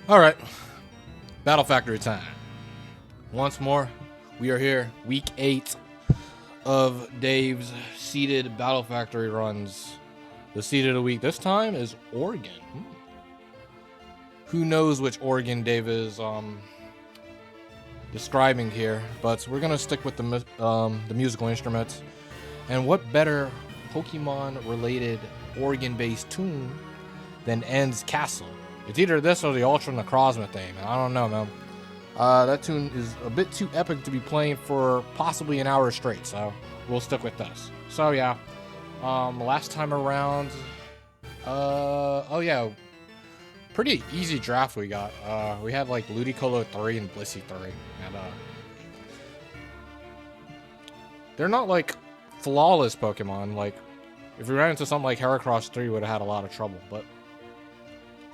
Alright, Battle Factory time. Once more, we are here, week 8 of Dave's seeded Battle Factory runs. The seed of the week this time is Oregon. Who knows which Oregon Dave is describing here, but we're gonna stick with the musical instruments. And what better Pokemon-related Oregon-based tune than End's Castle? It's either this or the Ultra Necrozma theme. I don't know, man. That tune is a bit too epic to be playing for possibly an hour straight, so we'll stick with this. So yeah, last time around, oh yeah, pretty easy draft we got. We had like Ludicolo 3 and Blissey 3, and they're not like flawless Pokemon. Like if we ran into something like Heracross 3, would have had a lot of trouble, but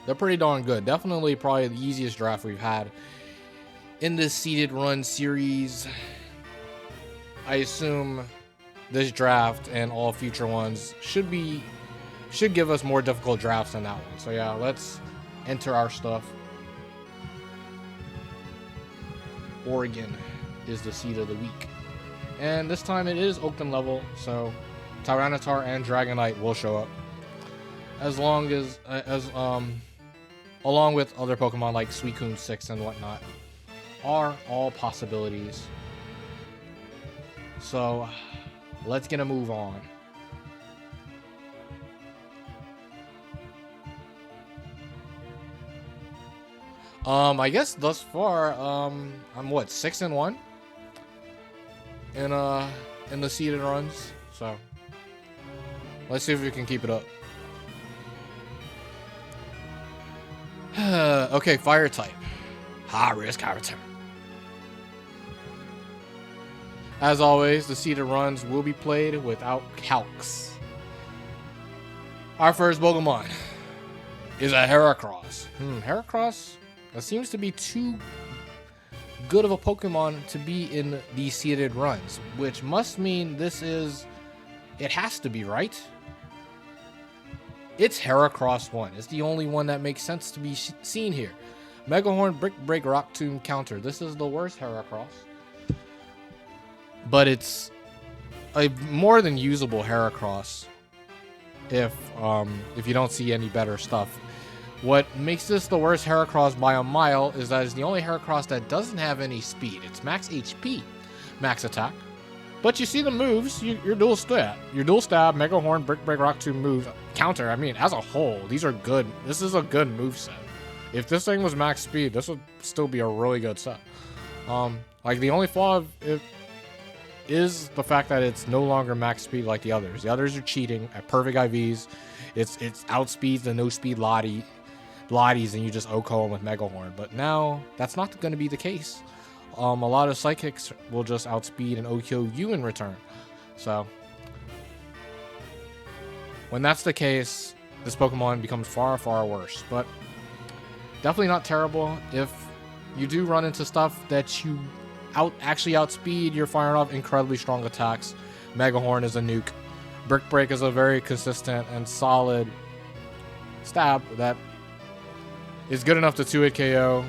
they're pretty darn good. Definitely probably the easiest draft we've had in this seeded run series. I assume this draft and all future ones should give us more difficult drafts than that one. So yeah, let's enter our stuff. Oregon is the seed of the week. And this time it is Oakland level, so Tyranitar and Dragonite will show up. Along with other Pokemon like Suicune 6 and whatnot, are all possibilities. So let's get a move on. I guess thus far, I'm what, 6-1 in the seeded runs. So let's see if we can keep it up. Okay, fire type. High risk, high return. As always, the seeded runs will be played without calcs. Our first Pokemon is a Heracross. Heracross? That seems to be too good of a Pokemon to be in these seeded runs, which must mean it has to be, right? It's Heracross 1. It's the only one that makes sense to be seen here. Megahorn, Brick Break, Rock Tomb, Counter. This is the worst Heracross. But it's a more than usable Heracross if you don't see any better stuff. What makes this the worst Heracross by a mile is that it's the only Heracross that doesn't have any speed. It's max HP, max attack. But you see the moves, your dual stab, Mega Horn, Brick Break, Rock Tomb, moves, Counter. I mean, as a whole, these are good. This is a good moveset. If this thing was max speed, this would still be a really good set. Like the only flaw of it is the fact that it's no longer max speed like the others. The others are cheating at perfect IVs. It's outspeeds the no speed Lotties, and you just OHKO them with Mega Horn. But now that's not going to be the case. A lot of Psychics will just outspeed and OHKO you in return. So when that's the case, this Pokemon becomes far, far worse. But definitely not terrible. If you do run into stuff that you actually outspeed, you're firing off incredibly strong attacks. Mega Horn is a nuke. Brick Break is a very consistent and solid stab that is good enough to 2-hit KO.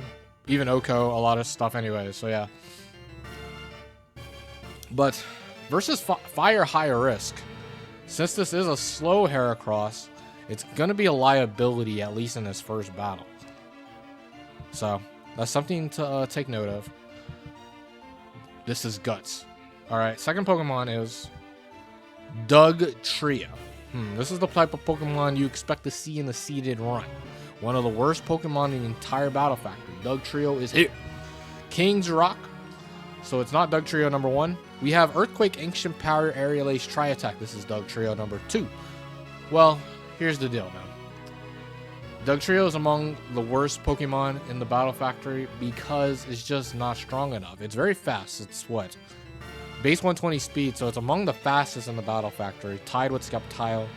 Even OHKO, a lot of stuff anyway, so yeah. But versus Fire High Risk, since this is a slow Heracross, it's going to be a liability, at least in this first battle. So that's something to take note of. This is Guts. Alright, second Pokemon is Dugtrio. This is the type of Pokemon you expect to see in the seeded run. One of the worst Pokemon in the entire Battle Factory. Dugtrio is here. King's Rock. So it's not Dugtrio number 1. We have Earthquake, Ancient Power, Aerial Ace, Tri-Attack. This is Dugtrio number 2. Well, here's the deal, man. Dugtrio is among the worst Pokemon in the Battle Factory because it's just not strong enough. It's very fast. It's what? Base 120 speed, so it's among the fastest in the Battle Factory. Tied with Sceptile.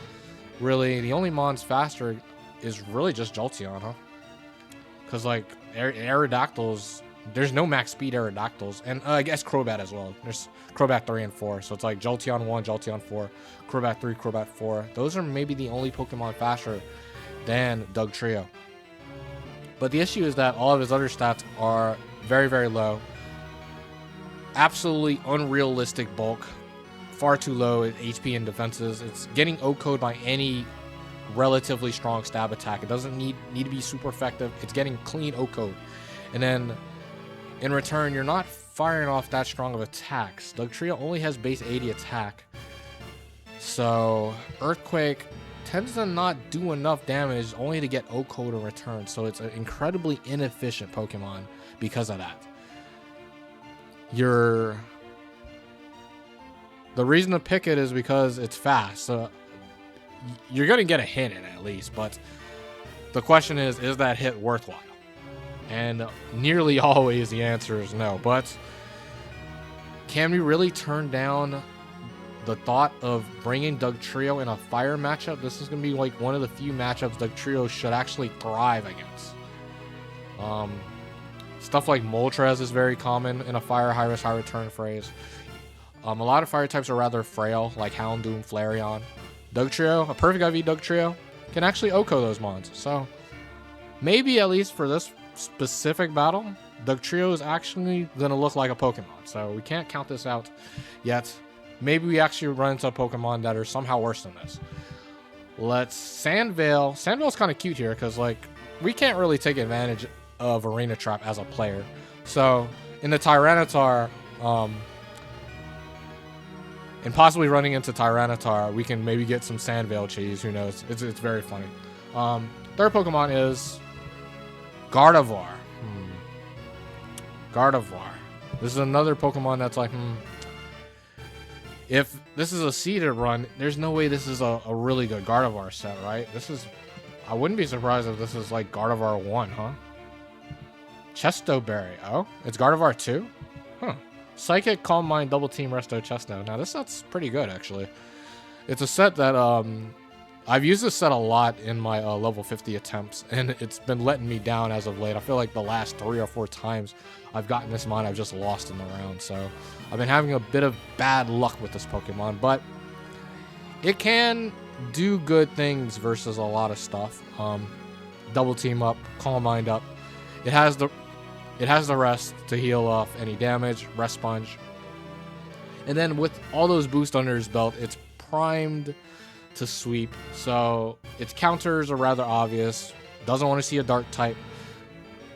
Really, the only mons faster is really just Jolteon, huh? Because, like, Aerodactyls, there's no max speed Aerodactyls. And I guess Crobat as well. There's Crobat 3 and 4. So it's like Jolteon 1, Jolteon 4, Crobat 3, Crobat 4. Those are maybe the only Pokemon faster than Dugtrio. But the issue is that all of his other stats are very, very low. Absolutely unrealistic bulk. Far too low at HP and defenses. It's getting O-code by any relatively strong stab attack. It doesn't need to be super effective. It's getting clean O-code. And then in return, you're not firing off that strong of attacks. Dugtrio only has base 80 attack. So Earthquake tends to not do enough damage only to get O-code in return. So it's an incredibly inefficient Pokemon because of that. The reason to pick it is because it's fast. So you're going to get a hit in it at least, but the question is that hit worthwhile? And nearly always the answer is no. But can we really turn down the thought of bringing Dugtrio in a fire matchup? This is going to be like one of the few matchups Dugtrio should actually thrive against. Stuff like Moltres is very common in a fire high risk high return phrase. A lot of fire types are rather frail, like Houndoom, Flareon. Dugtrio, a perfect IV Dugtrio, can actually OHKO those mons. So maybe at least for this specific battle, Dugtrio is actually going to look like a Pokemon. So we can't count this out yet. Maybe we actually run into Pokemon that are somehow worse than this. Let's Sandvale. Sandvale's kind of cute here because like we can't really take advantage of Arena Trap as a player. So in the Tyranitar, and possibly running into Tyranitar, we can maybe get some Sandvale cheese. Who knows? It's very funny. Third Pokemon is Gardevoir. Gardevoir. This is another Pokemon that's like, if this is a seeded run, there's no way this is a really good Gardevoir set, right? I wouldn't be surprised if this is like Gardevoir 1, huh? Chesto Berry. Oh, it's Gardevoir 2? Huh. Psychic, Calm Mind, Double Team, Resto, Chesto. Now this set's pretty good, actually. It's a set that I've used this set a lot in my level 50 attempts, and it's been letting me down as of late. I feel like the last 3 or 4 times I've gotten this mon, I've just lost in the round. So I've been having a bit of bad luck with this Pokemon, but it can do good things versus a lot of stuff. Double Team up, Calm Mind up. It has the rest to heal off any damage, Rest Sponge. And then with all those boosts under his belt, it's primed to sweep. So its counters are rather obvious. Doesn't want to see a dark type.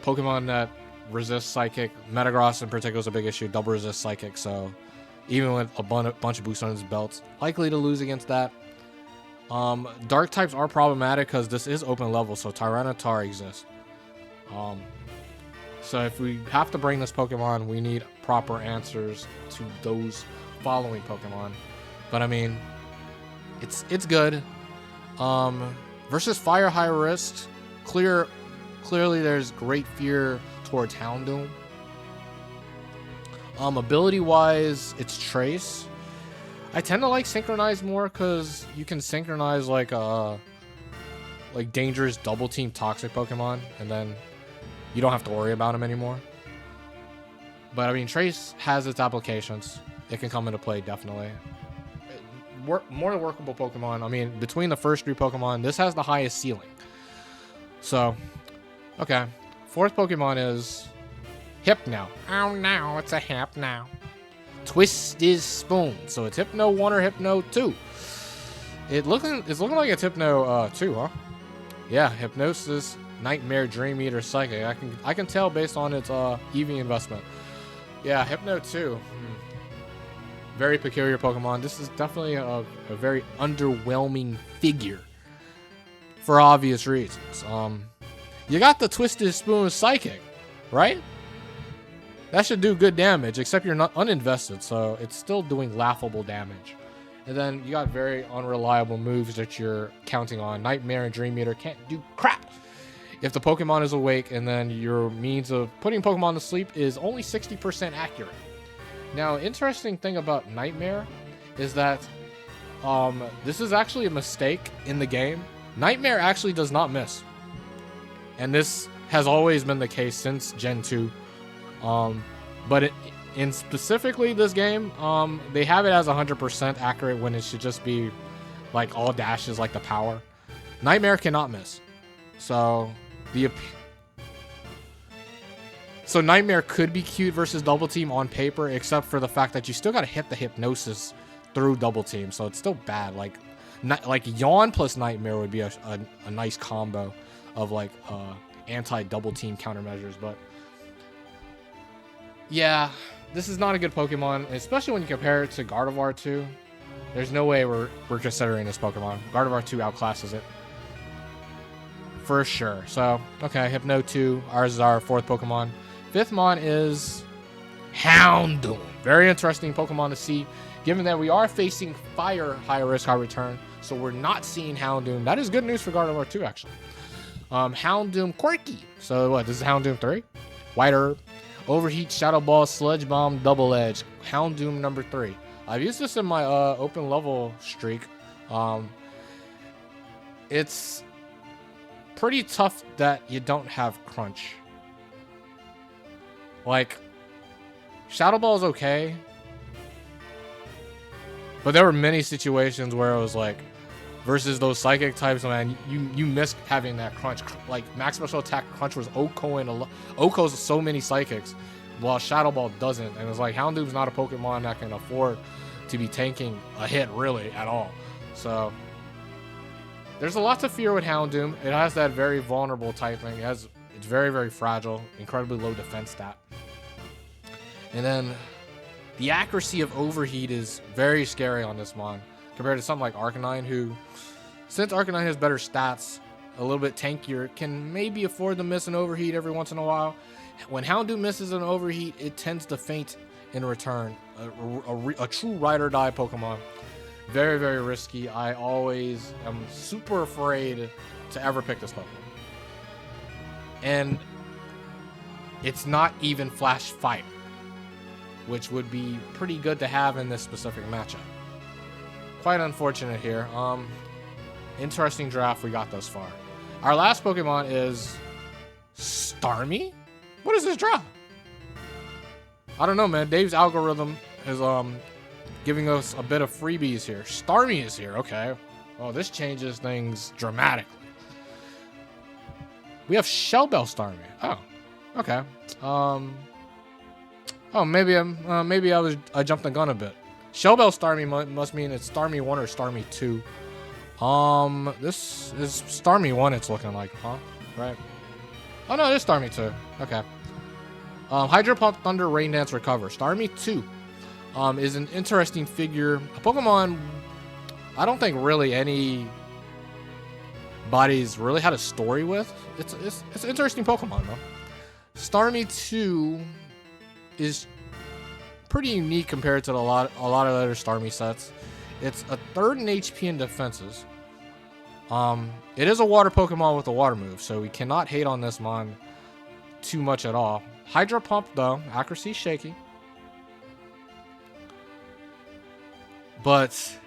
Pokemon that resist Psychic. Metagross in particular is a big issue. Double resist Psychic. So even with a bunch of boosts on his belts, likely to lose against that. Dark types are problematic because this is open level. So Tyranitar exists. So if we have to bring this Pokemon, we need proper answers to those following Pokemon. But I mean, it's good. Versus Fire High Risk, clearly there's great fear towards Houndoom. Ability-wise, it's Trace. I tend to like Synchronize more because you can synchronize like dangerous Double Team toxic Pokemon, and then you don't have to worry about them anymore. But I mean, Trace has its applications. It can come into play, definitely. More workable Pokemon. I mean, between the first 3 Pokemon, this has the highest ceiling. So, okay. Fourth Pokemon is Hypno. Oh no, it's a Hypno. Twisted Spoon. So it's Hypno 1 or Hypno 2. It's looking like it's Hypno 2, huh? Yeah, Hypnosis, Nightmare, Dream Eater, Psychic. I can tell based on its EV investment. Yeah, Hypno 2. Very peculiar Pokemon. This is definitely a very underwhelming figure for obvious reasons. You got the Twisted Spoon Psychic, right? That should do good damage, except you're not uninvested, so it's still doing laughable damage. And then you got very unreliable moves that you're counting on. Nightmare and Dream Eater can't do crap if the Pokemon is awake, and then your means of putting Pokemon to sleep is only 60% accurate. Now, interesting thing about Nightmare is that this is actually a mistake in the game. Nightmare actually does not miss. And this has always been the case since Gen 2. But in specifically this game, they have it as 100% accurate when it should just be like all dashes like the power. Nightmare cannot miss. So So Nightmare could be cute versus Double Team on paper, except for the fact that you still got to hit the Hypnosis through Double Team, so it's still bad. Like Yawn plus Nightmare would be a nice combo of like anti-Double Team countermeasures, but yeah, this is not a good Pokemon, especially when you compare it to Gardevoir 2. There's no way we're considering this Pokemon. Gardevoir 2 outclasses it. For sure. So, okay, Hypno 2. Ours is our 4th Pokemon. 5th Mon is Houndoom. Very interesting Pokemon to see, given that we are facing Fire High Risk High Return. So we're not seeing Houndoom. That is good news for Gardevoir 2, actually. Houndoom Quirky. So what, this is Houndoom 3? White Herb. Overheat, Shadow Ball, Sludge Bomb, Double Edge. Houndoom number 3. I've used this in my open level streak. It's pretty tough that you don't have Crunch. Like, Shadow Ball is okay, but there were many situations where it was like, versus those Psychic types, man, you miss having that Crunch. Like, Max Special Attack Crunch was Oko's so many Psychics, while Shadow Ball doesn't. And it's like, Houndoom's not a Pokemon that can afford to be tanking a hit, really, at all. So, there's a lot to fear with Houndoom. It has that very vulnerable typing. It's very, very fragile, incredibly low defense stat. And then, the accuracy of Overheat is very scary on this Mon, compared to something like Arcanine, who, since Arcanine has better stats, a little bit tankier, can maybe afford to miss an Overheat every once in a while. When Houndoom misses an Overheat, it tends to faint in return. A true ride or die Pokemon. Very, very risky. I always am super afraid to ever pick this Pokemon. And it's not even Flash Fire, which would be pretty good to have in this specific matchup. Quite unfortunate here. Interesting draft we got thus far. Our last Pokemon is Starmie? What is this draft? I don't know, man. Dave's algorithm is giving us a bit of freebies here. Starmie is here. Okay. Well, this changes things dramatically. We have Shellbell Starmie. Oh, okay. Oh, maybe I jumped the gun a bit. Shellbell Starmie must mean it's Starmie 1 or Starmie 2. This is Starmie 1 it's looking like, huh? Right. Oh no, it is Starmie 2. Okay. Hydro Pump, Thunder, Rain Dance, Recover. Starmie 2 is an interesting figure. A Pokemon I don't think really anybody's really had a story with. It's an interesting Pokemon though. Starmie 2 is pretty unique compared to a lot of other Starmie sets. It's a 3rd in HP and defenses. It is a water Pokemon with a water move, so we cannot hate on this Mon too much at all. Hydro Pump though, accuracy shaky. But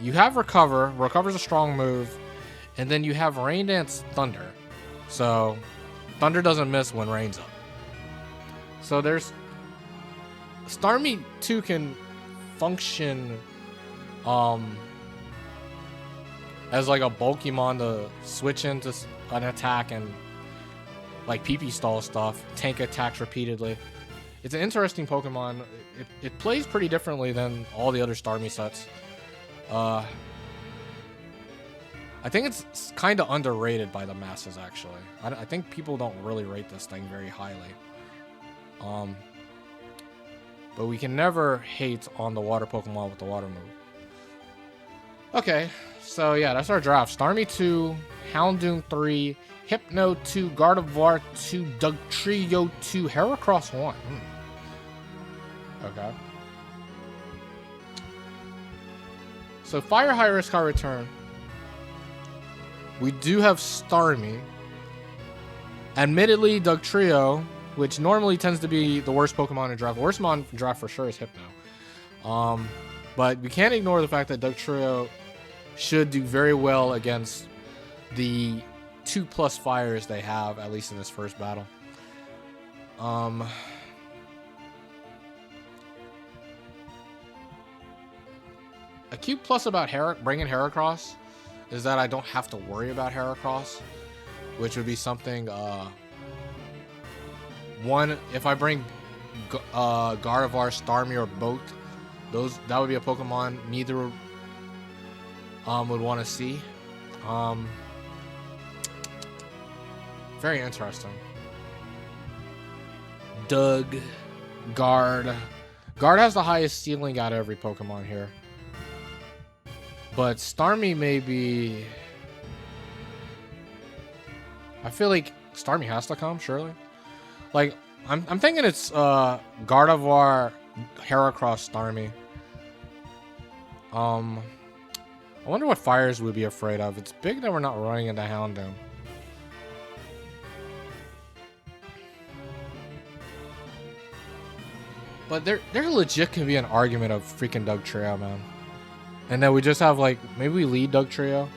you have Recover. Recover's a strong move. And then you have Rain Dance Thunder. So Thunder doesn't miss when rain's up. So there's Starmie 2 can function as like a bulky Mon to switch into an attack and like PP stall stuff, tank attacks repeatedly. It's an interesting Pokemon. It plays pretty differently than all the other Starmie sets. I think it's kind of underrated by the masses, actually. I think people don't really rate this thing very highly. But we can never hate on the water Pokemon with the water move. Okay, so yeah, that's our draft. Starmie 2, Houndoom 3, Hypno 2, Gardevoir 2, Dugtrio 2, Heracross 1. Okay. So Fire High Risk High Return. We do have Starmie. Admittedly, Dugtrio, which normally tends to be the worst Pokemon in draft. Worst Mon in draft for sure is Hypno. But we can't ignore the fact that Dugtrio should do very well against the 2+ fires they have, at least in this first battle. A cute plus about bringing Heracross is that I don't have to worry about Heracross, which would be something one, if I bring Gardevoir, Starmie, or Boat, that would be a Pokemon neither would want to see. Very interesting. Doug, Guard. Guard has the highest ceiling out of every Pokemon here. But Starmie may be... I feel like Starmie has to come, surely. Like, I'm thinking it's Gardevoir, Heracross, Starmie. I wonder what fires we'd be afraid of. It's big that we're not running into Houndoom. But there legit can be an argument of freaking Dugtrio, man. And then we just have, like, maybe we lead Dugtrio.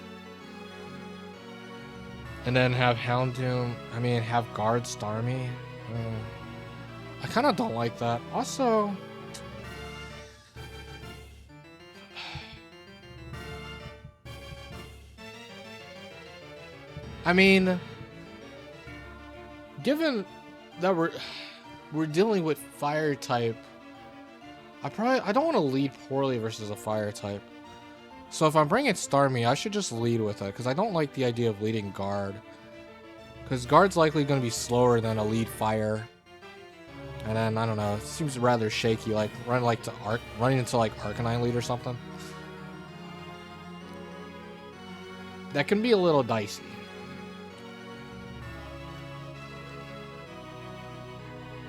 And then have Houndoom. I mean, have Guard Starmie. I kind of don't like that. Also... I mean... Given that we're dealing with fire type, I don't want to lead poorly versus a fire type. So if I'm bringing Starmie, I should just lead with it, because I don't like the idea of leading Guard. Because Guard's likely going to be slower than a lead fire. And then, I don't know, it seems rather shaky, like running into like Arcanine lead or something. That can be a little dicey.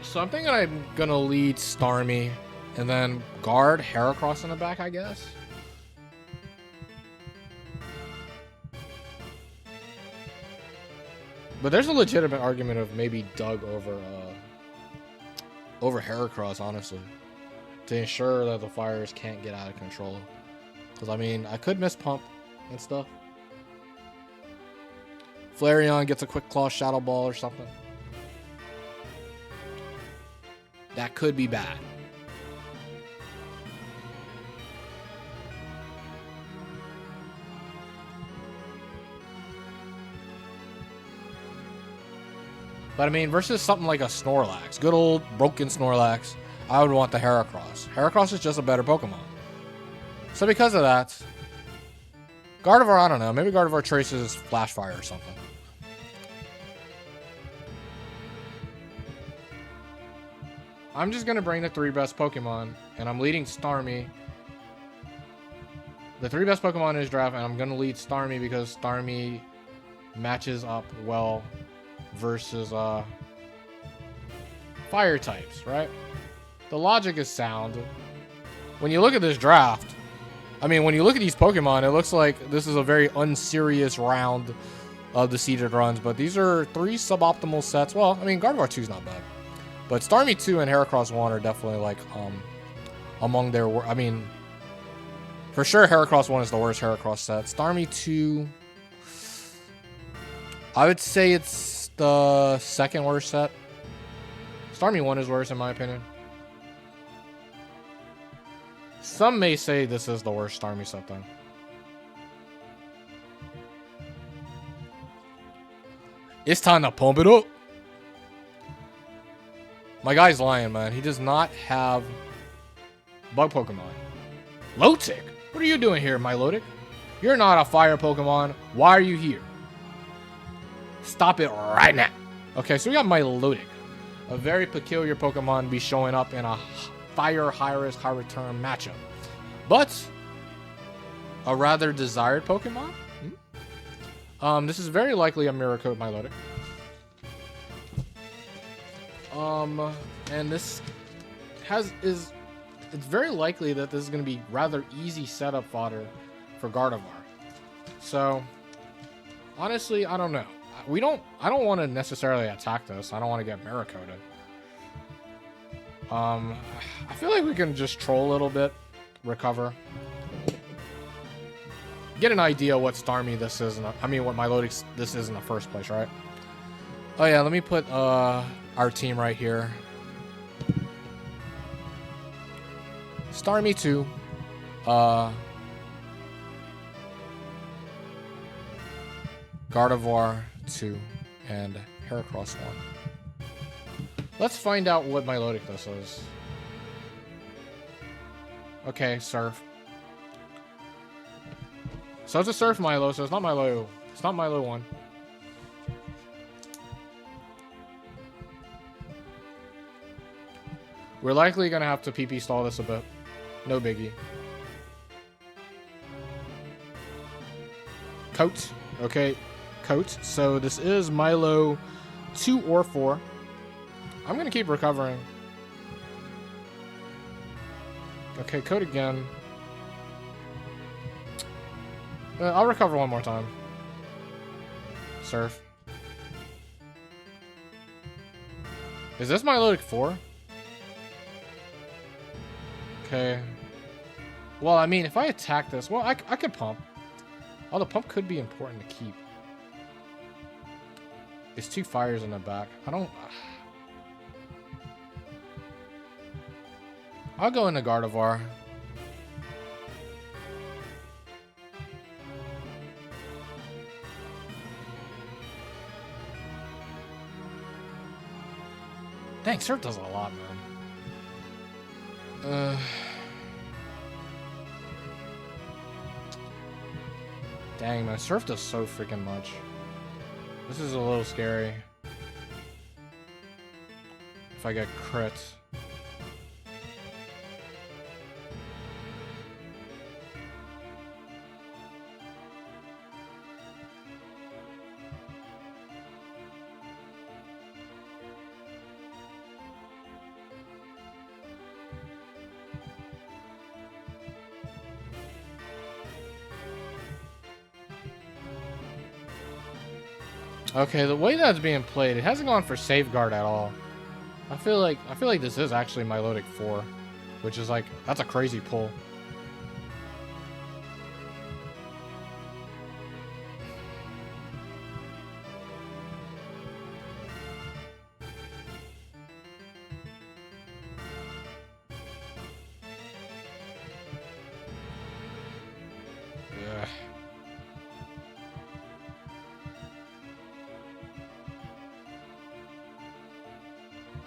So I'm thinking I'm going to lead Starmie and then Guard Heracross in the back, I guess. But there's a legitimate argument of maybe Doug over Heracross, honestly, to ensure that the fires can't get out of control. Because, I mean, I could miss Pump and stuff. Flareon gets a Quick Claw Shadow Ball or something. That could be bad. But I mean, versus something like a Snorlax, good old broken Snorlax, I would want the Heracross. Heracross is just a better Pokemon. So because of that, Gardevoir, I don't know, maybe Gardevoir traces Flash Fire or something. I'm just going to bring the 3 best Pokemon, and I'm leading Starmie. The 3 best Pokemon in his draft, and I'm going to lead Starmie because Starmie matches up well versus fire types, right? The logic is sound. When you look at this draft, I mean, when you look at these Pokemon, it looks like this is a very unserious round of the seeded runs, but these are 3 suboptimal sets. Well, I mean, Gardevoir 2 is not bad. But Starmie 2 and Heracross 1 are definitely, like, among their... I mean, for sure Heracross 1 is the worst Heracross set. Starmie 2... I would say it's the second worst set. Starmie 1 is worse, in my opinion. Some may say this is the worst Starmie set, then. It's time to pump it up. My guy's lying, man. He does not have bug Pokemon. Lotic? What are you doing here, Milotic? You're not a fire Pokemon. Why are you here? Stop it right now. Okay, so we got Milotic. A very peculiar Pokemon to be showing up in a fire high-risk, high-return matchup. But a rather desired Pokemon? This is very likely a Mirror Coat Milotic. And this it's very likely that this is going to be rather easy setup fodder for Gardevoir. So, honestly, I don't know. I don't want to necessarily attack this. I don't want to get Mirror Coated. I feel like we can just troll a little bit, recover, get an idea what Starmie this is. I mean, what Milotic this is in the first place, right? Oh yeah, let me put our team right here. Starmie 2. Gardevoir 2. And Heracross 1. Let's find out what Milotic this is. Okay, Surf. So it's a Surf Milo, so it's not Milo. It's not Milo 1. We're likely gonna have to PP stall this a bit. No biggie. Coat. Okay, Coat. So this is Milo 2 or 4. I'm gonna keep recovering. Okay, Coat again. I'll recover one more time. Surf. Is this Milotic 4? Okay. Well, I mean, if I attack this, well, I could pump. Oh, the pump could be important to keep. There's 2 fires in the back. I don't... I'll go into Gardevoir. Dang, Surf does a lot, man. Dang, man, Surf does so freaking much. This is a little scary. If I get crit. Okay, the way that's being played, it hasn't gone for safeguard at all. I feel like this is actually Milotic 4, which is like, that's a crazy pull.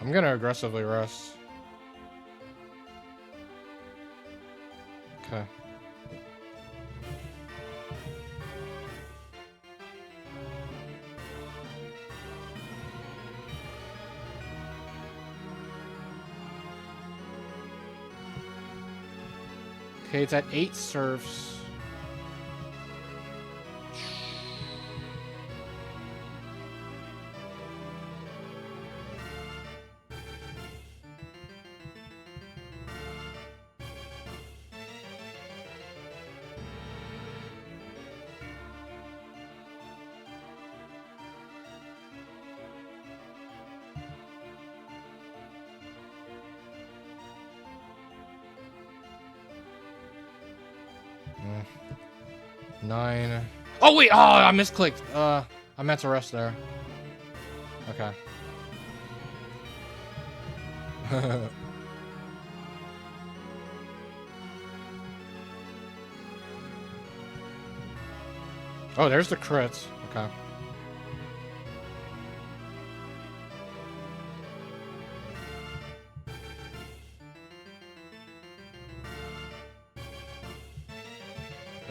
I'm gonna aggressively rest. Okay. Okay, it's at 8 surfs. Mm. 9. Oh wait! Oh, I misclicked. I meant to rest there. Okay. Oh, there's the crits. Okay.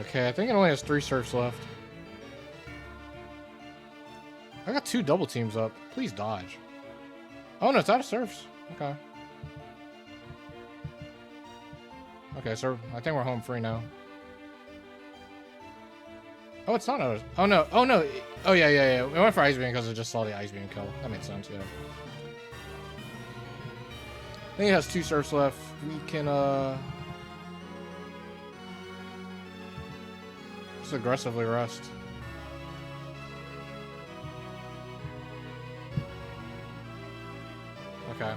Okay, I think it only has 3 surfs left. I got 2 double teams up. Please dodge. Oh no, it's out of surfs. Okay. Okay, so I think we're home free now. Oh, it's not out of... Oh no. Oh no. Oh yeah, yeah, yeah. We went for Ice Beam because I just saw the Ice Beam kill. That makes sense, yeah. I think it has 2 surfs left. We can, just aggressively rest. Okay.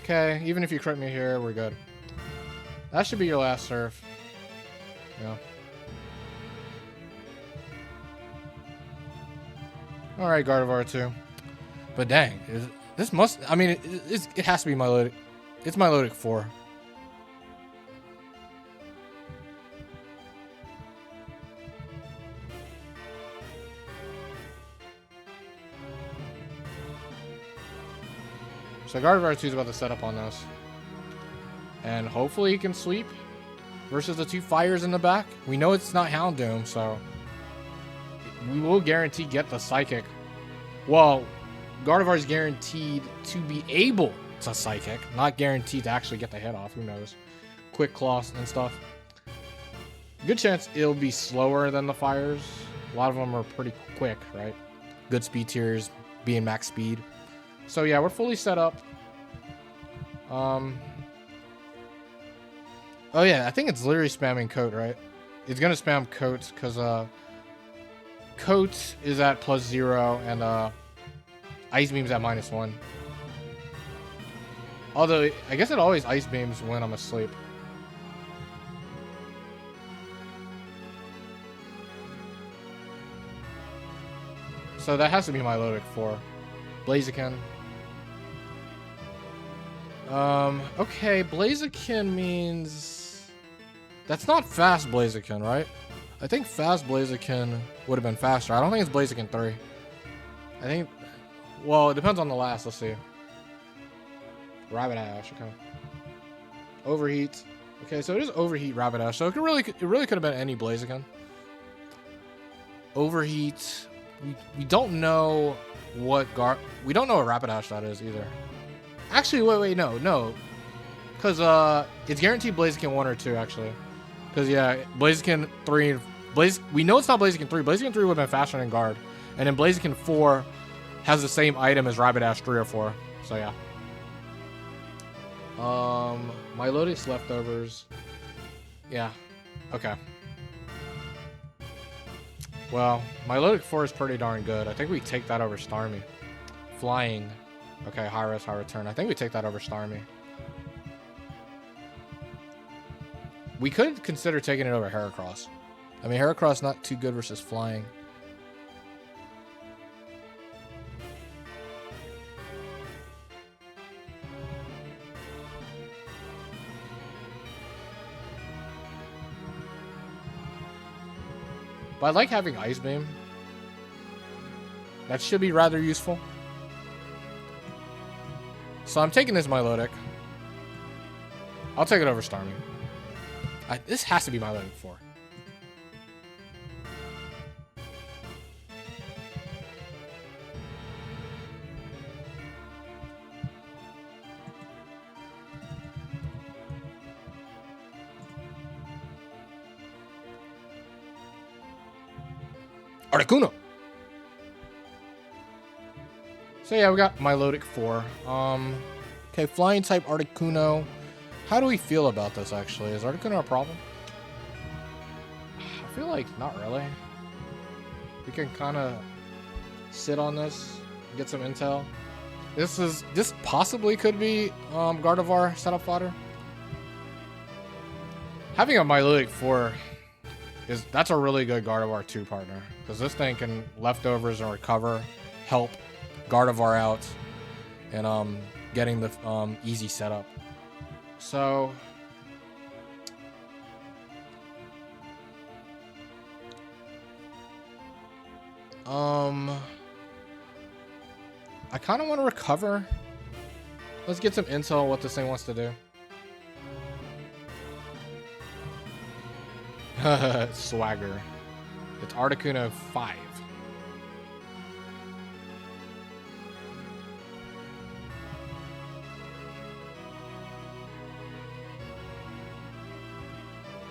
Okay, even if you crit me here, we're good. That should be your last surf. Yeah. Alright, Gardevoir 2. But dang, this must... I mean, it has to be Milotic. It's Milotic 4. So Gardevoir 2 is about to set up on this. And hopefully he can sweep versus the 2 fires in the back. We know it's not Houndoom, so we will guarantee get the Psychic. Well, Gardevoir is guaranteed to be able to Psychic, not guaranteed to actually get the hit off. Who knows? Quick Claw and stuff. Good chance it'll be slower than the fires. A lot of them are pretty quick, right? Good speed tiers, being max speed. So yeah, we're fully set up. Oh yeah, I think it's literally spamming Coat, right? It's gonna spam Coat because Coat is at +0 and Ice Beam's at -1. Although I guess it always Ice Beams when I'm asleep. So that has to be my Milotic 4. Blaziken. Okay, Blaziken means... That's not fast Blaziken, right? I think fast Blaziken would have been faster. I don't think it's Blaziken 3. I think... Well, it depends on the last. Let's see. Rapidash, okay. Overheat. Okay, so it is Overheat Rapidash. So it really could have been any Blaziken. Overheat... We don't know what we don't know what Rapidash that is either. Actually, wait, no. Because it's guaranteed Blaziken 1 or 2, actually. Because, yeah, Blaziken 3... we know it's not Blaziken 3. Blaziken 3 would have been faster than Guard. And then Blaziken 4 has the same item as Rapidash 3 or 4. So, yeah. Milotic's leftovers. Yeah. Okay. Well, Milotic 4 is pretty darn good. I think we take that over Starmie. Flying. Okay, high risk, high return. I think we take that over Starmie. We could consider taking it over Heracross. I mean, Heracross not too good versus flying. But I like having Ice Beam. That should be rather useful. So I'm taking this Milotic. I'll take it over Starmie. This has to be Milotic 4. Articuno. So yeah, we got Milotic 4. Okay, flying type Articuno. How do we feel about this actually? Is Articuno a problem? I feel like not really. We can kind of sit on this, get some intel. This possibly could be Gardevoir setup fodder. Having a Milotic 4 that's a really good Gardevoir 2 partner, because this thing can leftovers and recover, help Gardevoir out, and getting the easy setup. So I kind of want to recover. Let's get some intel on what this thing wants to do. Swagger. It's Articuno 5.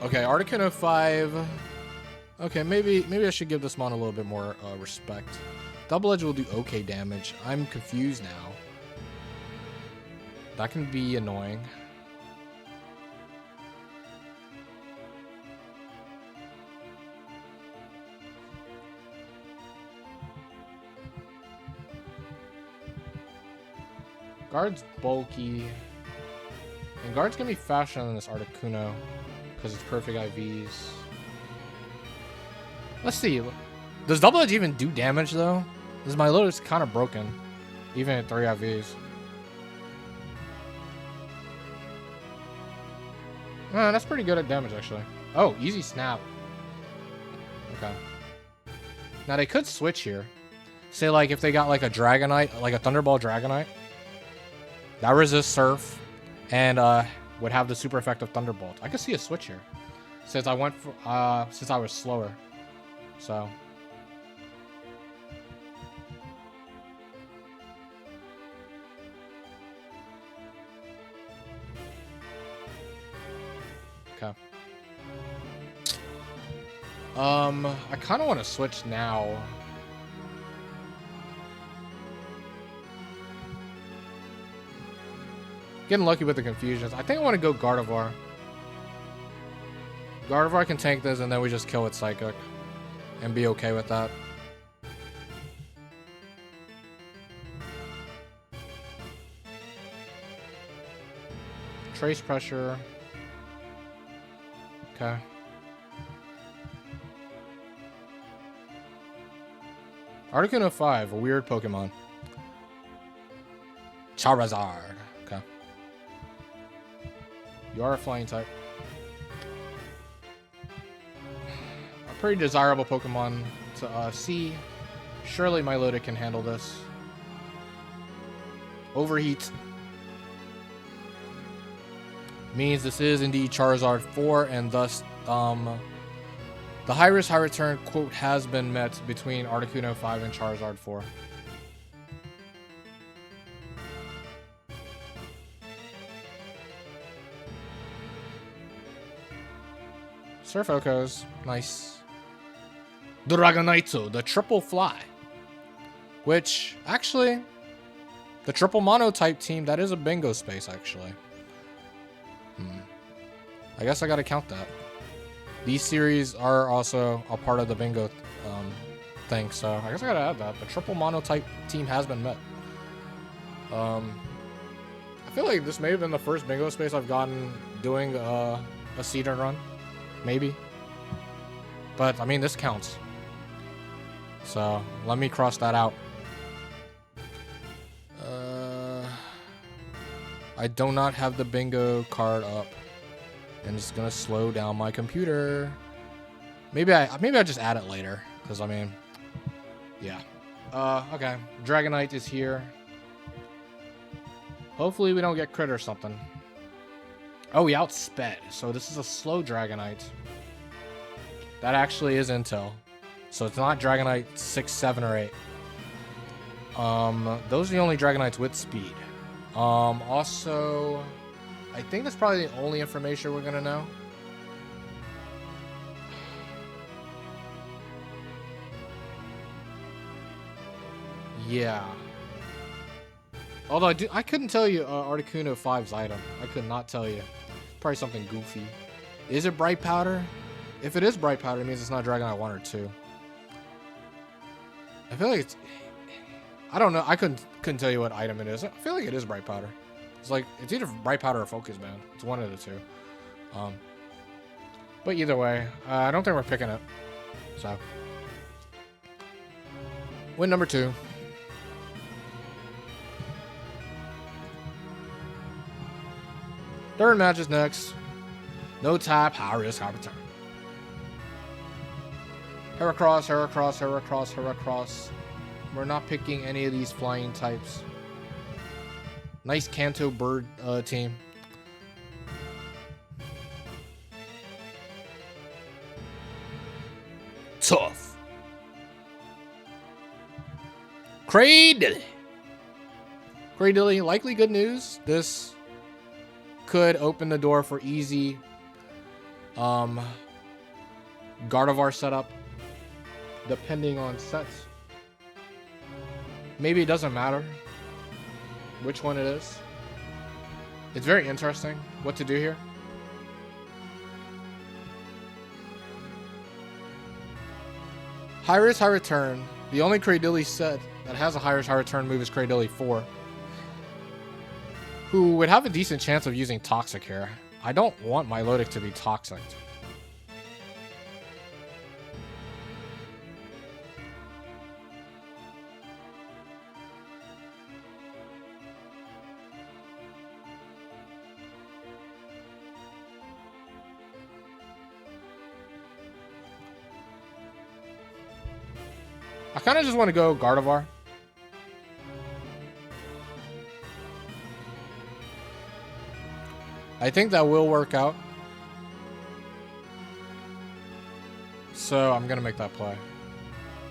Okay, Articuno 5. Okay, maybe I should give this mon a little bit more respect. Double Edge will do okay damage. I'm confused now. That can be annoying. Guard's bulky. And Guard's gonna be faster than this Articuno because it's perfect IVs. Let's see. Does Double Edge even do damage though? This Milotic's kind of broken, even at 3 IVs. That's pretty good at damage actually. Oh, easy snap. Okay. Now they could switch here. Say like if they got like a Dragonite, like a Thunderball Dragonite. That resists Surf, and would have the super effective Thunderbolt. I could see a switch here, since I went for, since I was slower. So. Okay. I kind of want to switch now. Getting lucky with the confusions. I think I want to go Gardevoir. Gardevoir can tank this, and then we just kill with Psychic. And be okay with that. Trace Pressure. Okay. Articuno 5, a weird Pokemon. Charizard. Okay. You are a flying type. A pretty desirable Pokemon to see. Surely Milotic can handle this. Overheat. Means this is indeed Charizard 4, and thus the high risk, high return quote has been met between Articuno 5 and Charizard 4. Surf Okos, nice. Dragonite, the triple fly. Which, actually, the triple mono type team, that is a bingo space, actually. I guess I gotta count that. These series are also a part of the bingo thing, so I guess I gotta add that. The triple mono type team has been met. I feel like this may have been the first bingo space I've gotten doing a seeding run. Maybe. But, I mean, this counts. So, let me cross that out. I do not have the bingo card up. And it's gonna slow down my computer. Maybe I just add it later. Because, I mean, yeah. Okay. Dragonite is here. Hopefully we don't get crit or something. Oh, we outsped. So this is a slow Dragonite. That actually is intel. So it's not Dragonite 6, 7, or 8. Those are the only Dragonites with speed. Also, I think that's probably the only information we're gonna know. Yeah. Although I couldn't tell you Articuno 5's item. I could not tell you. Probably something goofy. Is it Bright Powder? If it is Bright Powder, it means it's not Dragonite 1 or 2. I feel like it's... I don't know. I couldn't tell you what item it is. I feel like it is Bright Powder. It's like, it's either Bright Powder or Focus Band. It's one of the two. But either way, I don't think we're picking it. So. Win number 2. Third match is next. No tap, high risk, high return. Heracross, Heracross, Heracross, Heracross. We're not picking any of these flying types. Nice Kanto bird team. Tough. Cradilly. Cradilly, likely good news. This could open the door for easy Gardevoir setup, depending on sets. Maybe it doesn't matter which one it is. It's very interesting what to do here. High risk, high return. The only Cradilly set that has a high risk, high return move is Cradilly 4, who would have a decent chance of using Toxic here. I don't want Milotic to be Toxic. I kind of just want to go Gardevoir. I think that will work out. So I'm going to make that play.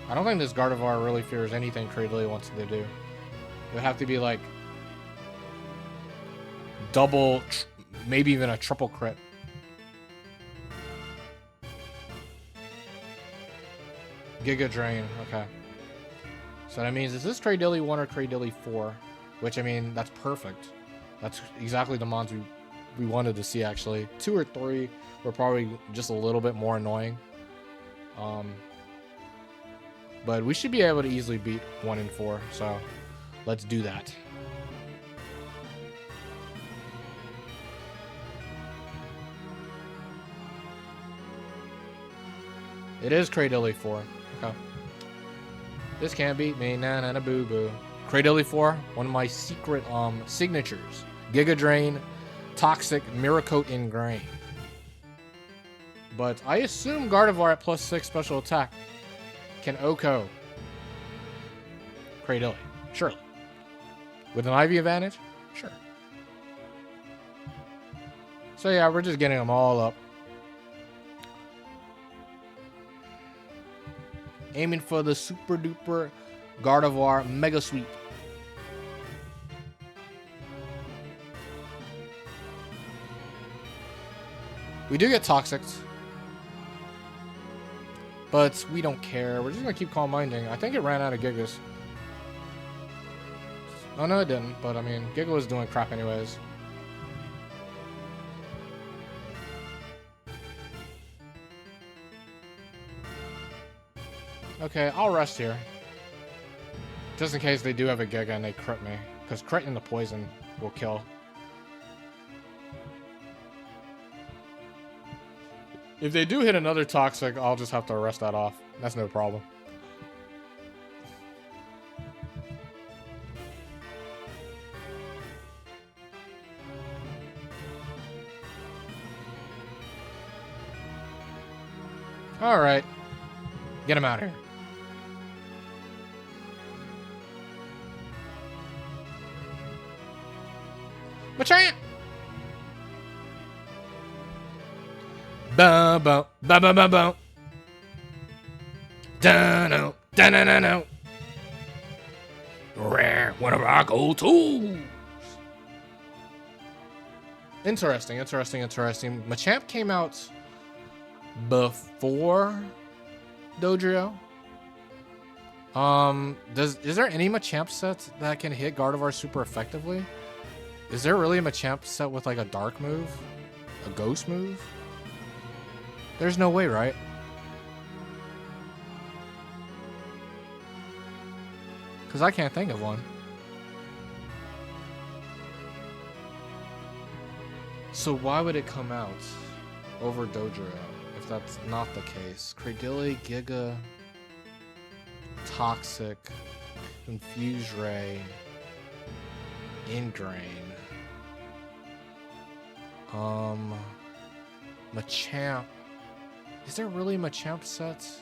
I don't think this Gardevoir really fears anything Cradily wants to do. It would have to be like double, maybe even a triple crit. Giga Drain, okay. So that means, is this Cradily 1 or Cradily 4? Which, I mean, that's perfect. That's exactly the mons we wanted to see, actually. 2 or 3 were probably just a little bit more annoying. But we should be able to easily beat 1 and 4, so let's do that. It is Cradily 4. Okay. This can't beat me. Na na na boo boo. Cradily 4, one of my secret signatures. Giga Drain, Toxic, Miracoat, Ingrain. But I assume Gardevoir at +6 special attack can OHKO Cradily. Surely. With an IV advantage? Sure. So yeah, we're just getting them all up. Aiming for the super duper Gardevoir Mega Sweep. We do get Toxics. But we don't care. We're just going to keep Calm Minding. I think it ran out of Gigas. Oh, no, it didn't. But, I mean, Giga was doing crap anyways. Okay, I'll rest here. Just in case they do have a Giga and they crit me. Because critting the poison will kill. If they do hit another Toxic, I'll just have to rest that off. That's no problem. Alright. Get him out of here. Machamp! Bum bum bum bum bum bum. Dun-no, dun-no-no-no. Rare, one of our go-tos. Interesting. Machamp came out before Dodrio. Is there any Machamp sets that can hit Gardevoir super effectively? Is there really a Machamp set with like a dark move? A ghost move? There's no way, right? Because I can't think of one. So why would it come out over Dodrio if that's not the case? Cradily, Giga, Toxic, Confuse Ray, Ingrain. Machamp. Is there really Machamp sets?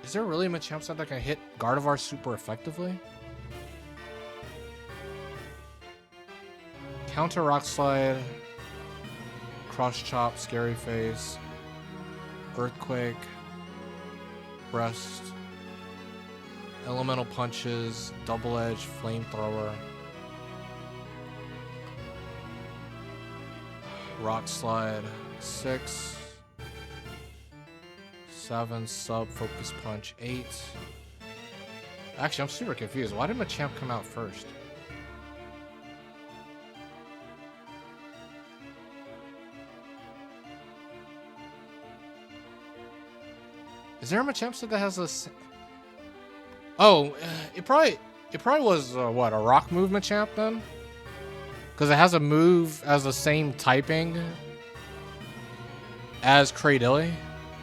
Is there really a Machamp set that can hit Gardevoir super effectively? Counter Rock Slide, Cross Chop, Scary Face, Earthquake, Breast, Elemental Punches, Double Edge, Flamethrower, Rock Slide, 6, 7, Sub, Focus Punch, 8. Actually, I'm super confused. Why did Machamp come out first? Is there a Machamp set that has this? Oh, it probably was what, a rock move Machamp then? Because it has a move as the same typing as Cradily.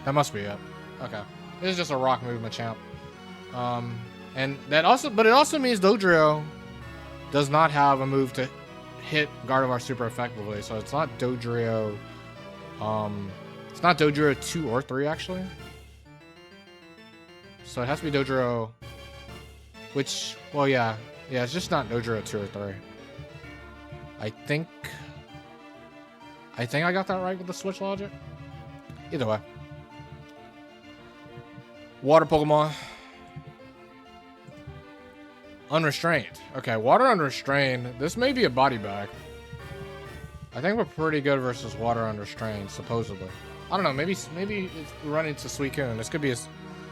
That must be it. Okay, it's just a rock move Machamp. And that also, but it also means Dodrio does not have a move to hit Gardevoir super effectively. So it's not Dodrio. It's not Dodrio 2 or 3 actually. So it has to be Dodrio, which, well, yeah, it's just not Dodrio 2 or 3. I think I got that right with the switch logic. Either way. Water Pokemon. Unrestrained. Okay, water unrestrained. This may be a body bag. I think we're pretty good versus water unrestrained, supposedly. I don't know, maybe it's running into Suicune. This could be a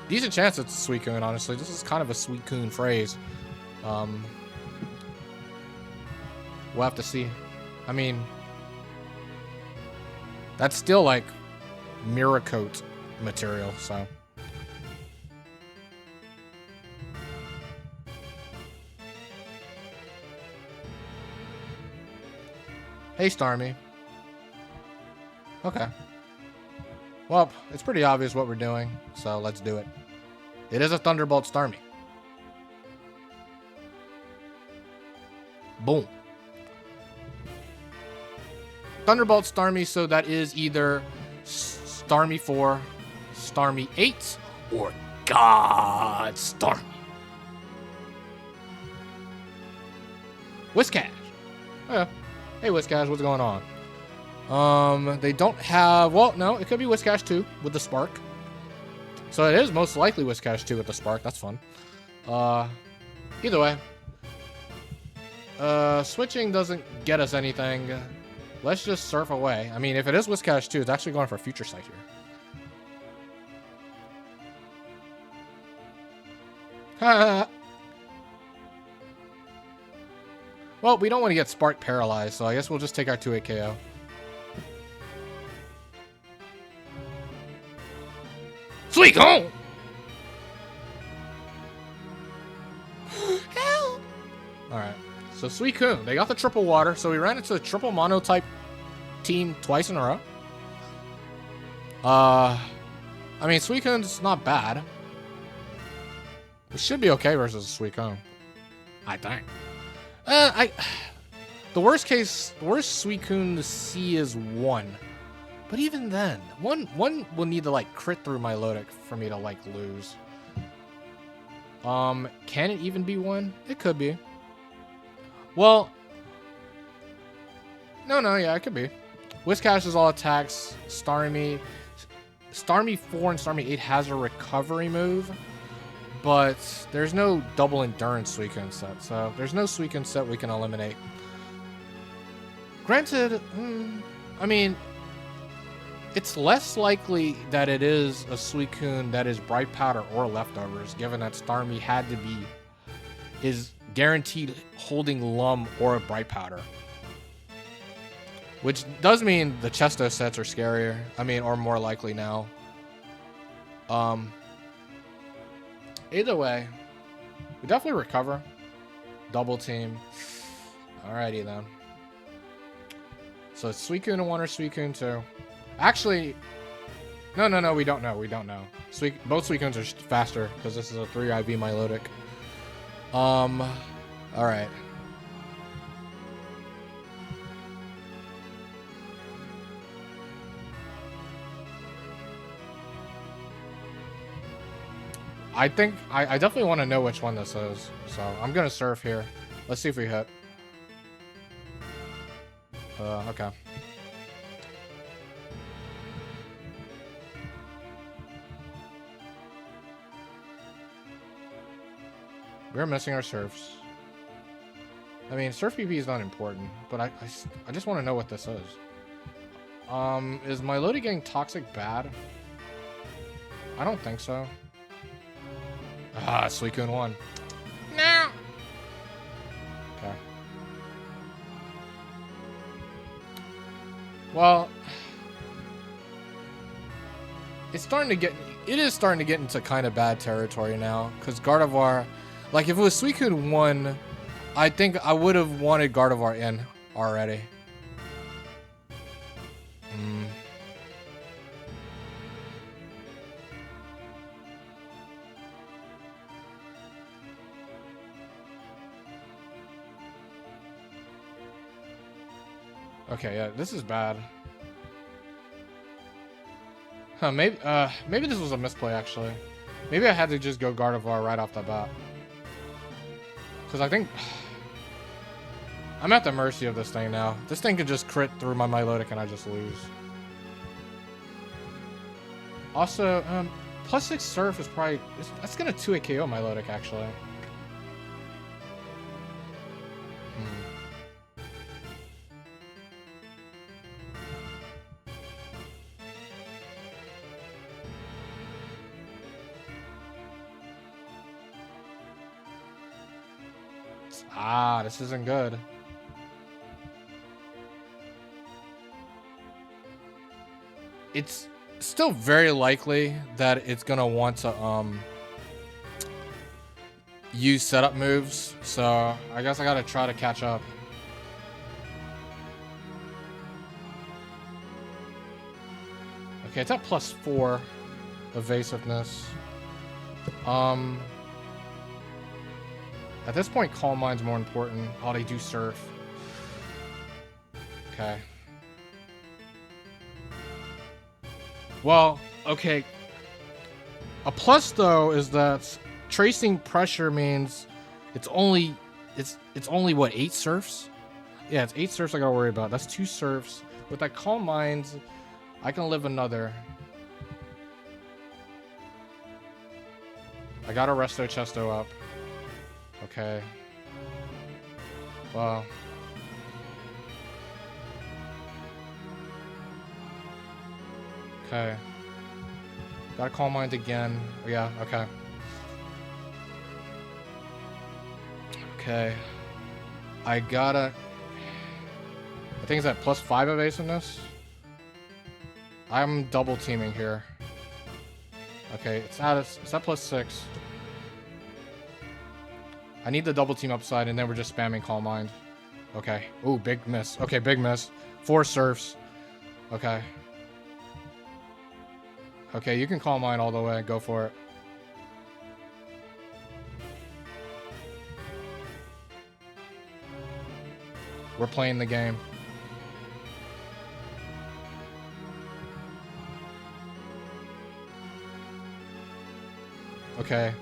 decent chance it's Suicune, honestly. This is kind of a Suicune phrase. We'll have to see. I mean, that's still like Mirror Coat material, so. Hey, Starmie. Okay. Well, it's pretty obvious what we're doing, so let's do it. It is a Thunderbolt Starmie. Boom. Thunderbolt Starmie, so that is either Starmie 4, Starmie 8, or God Starmie. Whiscash. Oh, yeah. Hey, Whiscash, what's going on? They don't have... Well, no, it could be Whiscash 2 with the Spark. So it is most likely Whiscash 2 with the Spark. That's fun. Either way. Switching doesn't get us anything. Let's just surf away. I mean, if it is Whiscash 2, it's actually going for Future Sight here. Well, we don't want to get Spark paralyzed, so I guess we'll just take our 2-8 KO. Sweet home! Hell! Alright, so Suicune, they got the triple water, so we ran into the triple mono type team twice in a row. I mean, Suicune's not bad. We should be okay versus Suicune, I think. The worst Suicune to see is 1. But even then, one will need to like crit through my Milotic for me to like lose. Can it even be 1? It could be. Well, no, yeah, it could be. Whiscash is all attacks. Starmie 4 and Starmie 8 has a recovery move. But there's no double endurance Suicune set, so there's no Suicune set we can eliminate. Granted, I mean, it's less likely that it is a Suicune that is Bright Powder or Leftovers, given that Starmie had to be is guaranteed holding Lum or a Bright Powder. Which does mean the Chesto sets are scarier. I mean, or more likely now. Either way, we definitely recover. Double team. Alrighty then. So it's Suicune 1 or Suicune 2. Actually, no, we don't know. Both Suicunes are faster because this is a 3 IV Milotic. Alright. I think I definitely want to know which one this is, so I'm gonna surf here. Let's see if we hit. Okay. We're missing our surfs. I mean, surf PP is not important, but I just want to know what this is. Is Milotic getting toxic bad? I don't think so. Ah, Suicune 1. No! Okay. Well, it is starting to get into kind of bad territory now, because Gardevoir, like if it was Suicune 1, I think I would have wanted Gardevoir in already. Okay, yeah, this is bad. Huh, maybe this was a misplay, actually. Maybe I had to just go Gardevoir right off the bat. Because I think I'm at the mercy of this thing now. This thing could just crit through my Milotic and I just lose. Also, +6 Surf is probably... That's gonna 2-hit KO Milotic, actually. Ah, this isn't good. It's still very likely that it's gonna want to use setup moves, so I guess I gotta try to catch up. Okay, it's at +4 evasiveness. At this point, Calm Mind's more important. Oh, they do Surf. Okay. Well, okay. A plus though is that tracing pressure means it's only what, 8 surfs? Yeah, it's 8 surfs I gotta worry about. That's 2 surfs. With that Calm Mind, I can live another. I got a Resto Chesto up. Okay. Well. Okay. Gotta Calm Mind again. Oh, yeah, okay. Okay. I gotta... I think it's at +5 evasiveness. I'm double teaming here. Okay, it's at +6. I need the double team upside, and then we're just spamming Calm Mind. Okay. Ooh, big miss. Okay, big miss. 4 surfs. Okay. Okay, you can Calm Mind all the way. Go for it. We're playing the game. Okay.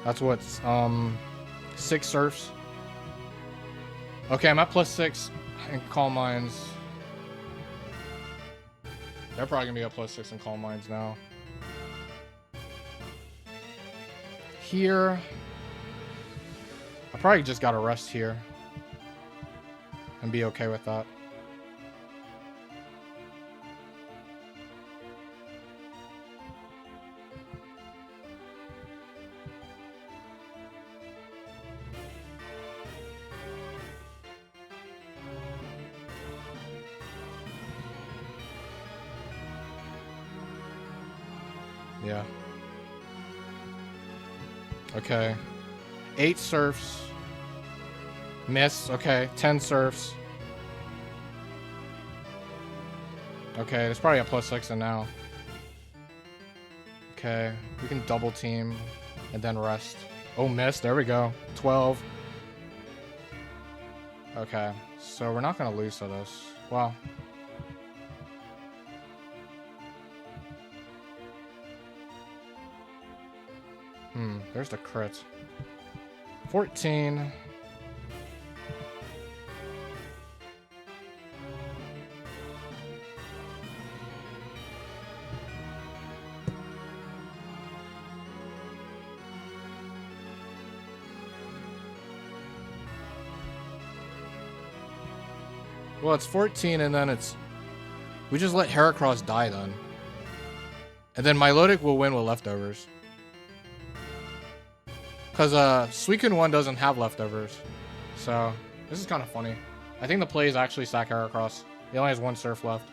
That's what's 6 surfs. Okay, I'm at +6 and Calm Minds. They're probably gonna be at +6 and Calm Minds now. Here, I probably just gotta rest here and be okay with that. Yeah. Okay. 8 surfs. Miss. Okay. 10 surfs. Okay, it's probably a +6 and now. Okay. We can double team and then rest. Oh, miss. There we go. 12. Okay. So we're not going to lose to this. Wow. There's the crit. 14. Well, it's 14 and then it's... We just let Heracross die then. And then Milotic will win with leftovers. Because Suicune 1 doesn't have leftovers. So, this is kind of funny. I think the play is actually sack Heracross. He only has 1 surf left.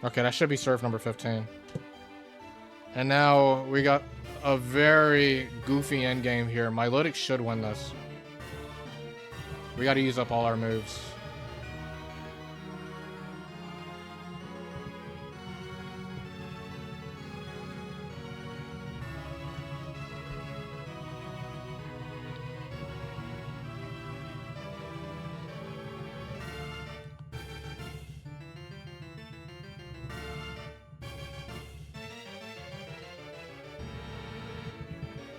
Okay, that should be surf number 15. And now we got a very goofy endgame here. Milotic should win this. We got to use up all our moves.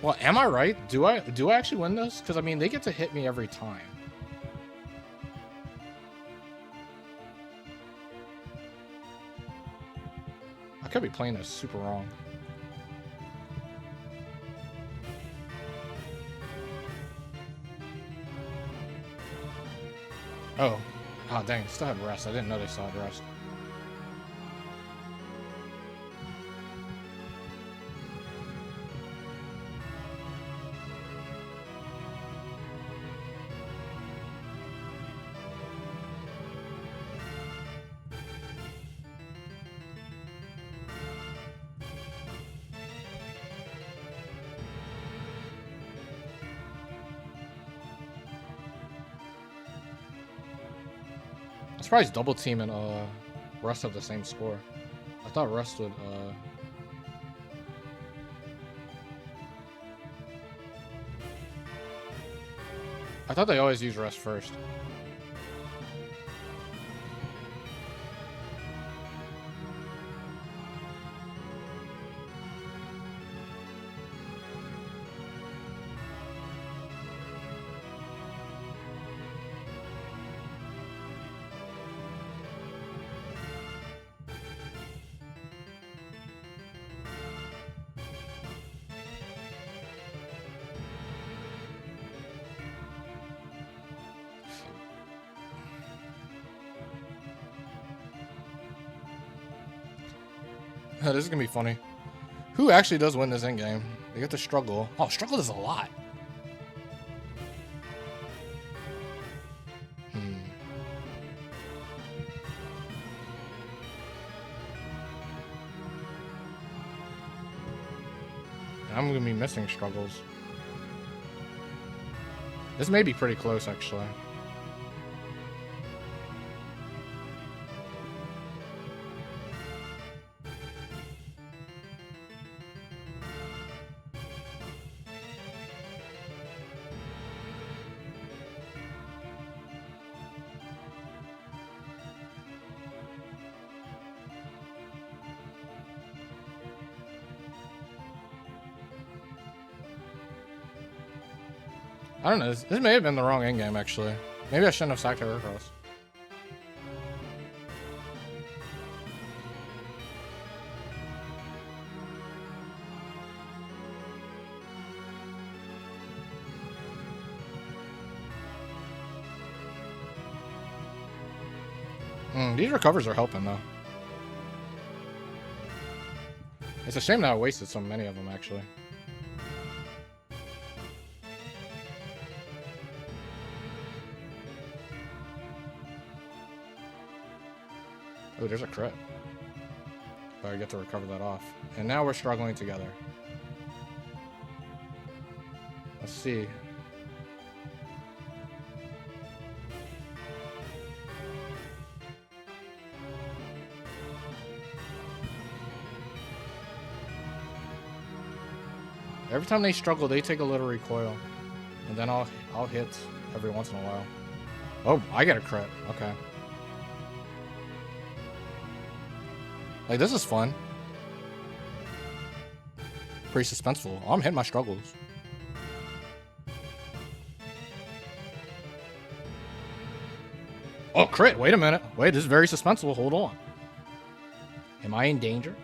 Well, am I right? Do I actually win this? Because I mean, they get to hit me every time. I could be playing this super wrong. Oh. Oh, dang. Still had rest. I didn't know they still had rest. I'm surprised double team and Rust have the same score. I thought Rust would I thought they always use Rust first. This is gonna be funny. Who actually does win this endgame? They get to struggle. Oh, struggle does a lot. I'm gonna be missing struggles. This may be pretty close, actually. I don't know. This may have been the wrong endgame, actually. Maybe I shouldn't have sacked her across. These recovers are helping, though. It's a shame that I wasted so many of them, actually. Oh, there's a crit. But I get to recover that off. And now we're struggling together. Let's see. Every time they struggle, they take a little recoil. And then I'll hit every once in a while. Oh, I get a crit. Okay. Like, this is fun. Pretty suspenseful. Oh, I'm hitting my struggles. Oh, crit. Wait a minute. Wait, this is very suspenseful. Hold on. Am I in danger?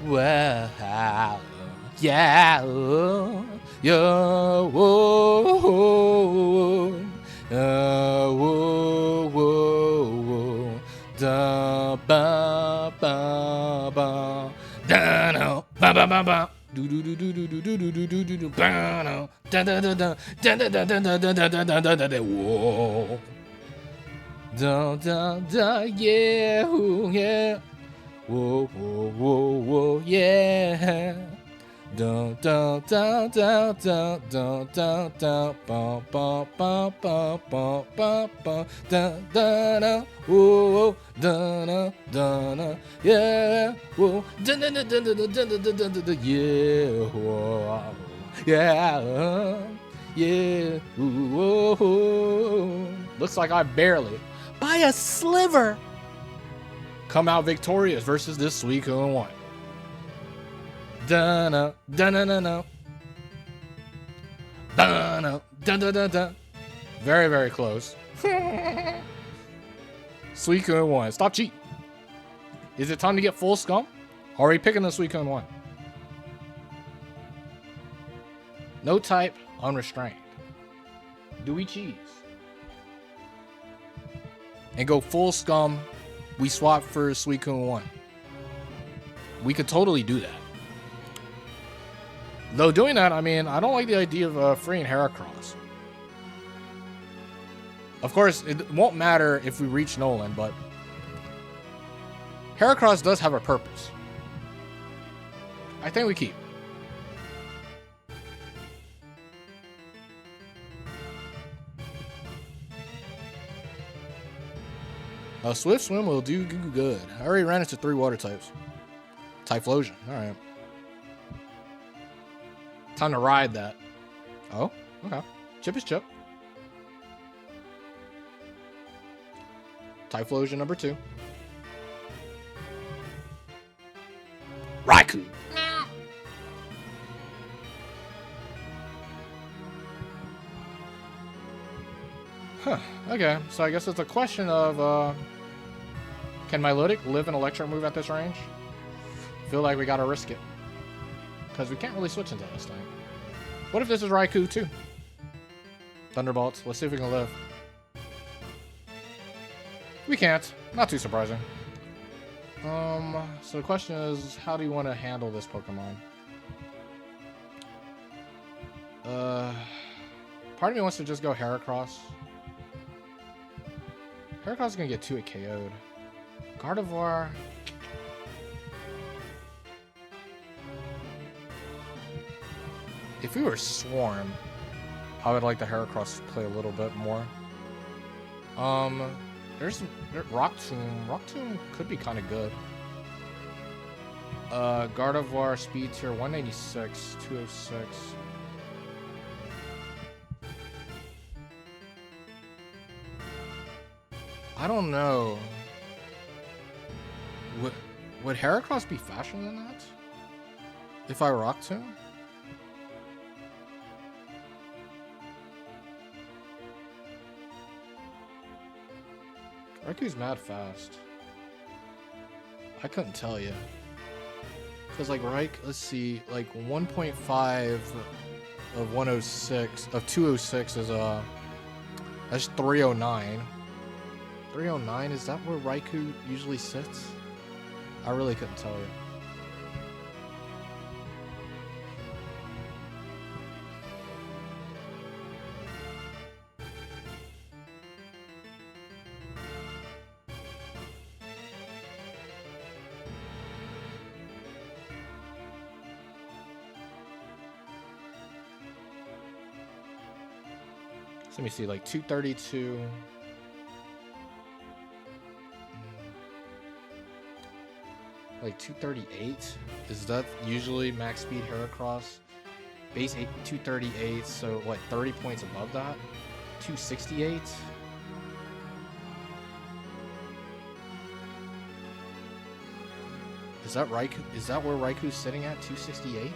Well, yeah, yo, whoa, whoa, da ba ba ba, da no, ba ba ba ba, do do do do do do do do do do do, ba no, da da da da da da da da da da da da da da, whoa, da da da, yeah, yeah. Whoa, whoa, whoa, whoa, yeah. Dun dun dun dun dun dun dun dun bum bum bum bum bum bum bum dun dun dun whoa dun dun dun yeah whoa dun dun dun dun dun dun dun dun dun yeah whoa yeah whoa. Looks like I barely by a sliver come out victorious versus this Suicune one. Dun dun dun dun dun dun dun dun dun dun. Very, very close. Suicune 1. Stop cheating. Is it time to get full scum? Are we picking the Suicune 1? No type, unrestrained. Do we cheese? And go full scum, we swap for Suicune 1. We could totally do that. Though doing that, I mean, I don't like the idea of freeing Heracross. Of course, it won't matter if we reach Nolan, but Heracross does have a purpose. I think we keep. A Swift Swim will do good. I already ran into 3 water types. Typhlosion. Alright. Time to ride that. Oh, okay. Chip is chip. Typhlosion number 2. Raikou. Huh. Okay, so I guess it's a question of, can Milotic live an electric move at this range? Feel like we gotta risk it. Because we can't really switch into this thing. What if this is Raikou too? Thunderbolts. Let's see if we can live. We can't. Not too surprising. So the question is, how do you want to handle this Pokemon? Part of me wants to just go Heracross. Heracross is gonna get 2 KO'd. Gardevoir. If we were Swarm, I would like the Heracross to play a little bit more. There's Rock Tomb. Rock Tomb could be kind of good. Gardevoir speed tier 186, 206. I don't know. Would Heracross be faster than that? If I Rock Tomb? Raikou's mad fast. I couldn't tell you. Because, like, let's see, like, 1.5 of 106, of 206 is, that's 309. 309, is that where Raikou usually sits? I really couldn't tell you. So let me see, like 232. Like 238? Is that usually max speed Heracross? Base 238, so what, 30 points above that? 268? Is that Raikou? Is that where Raikou's sitting at? 268?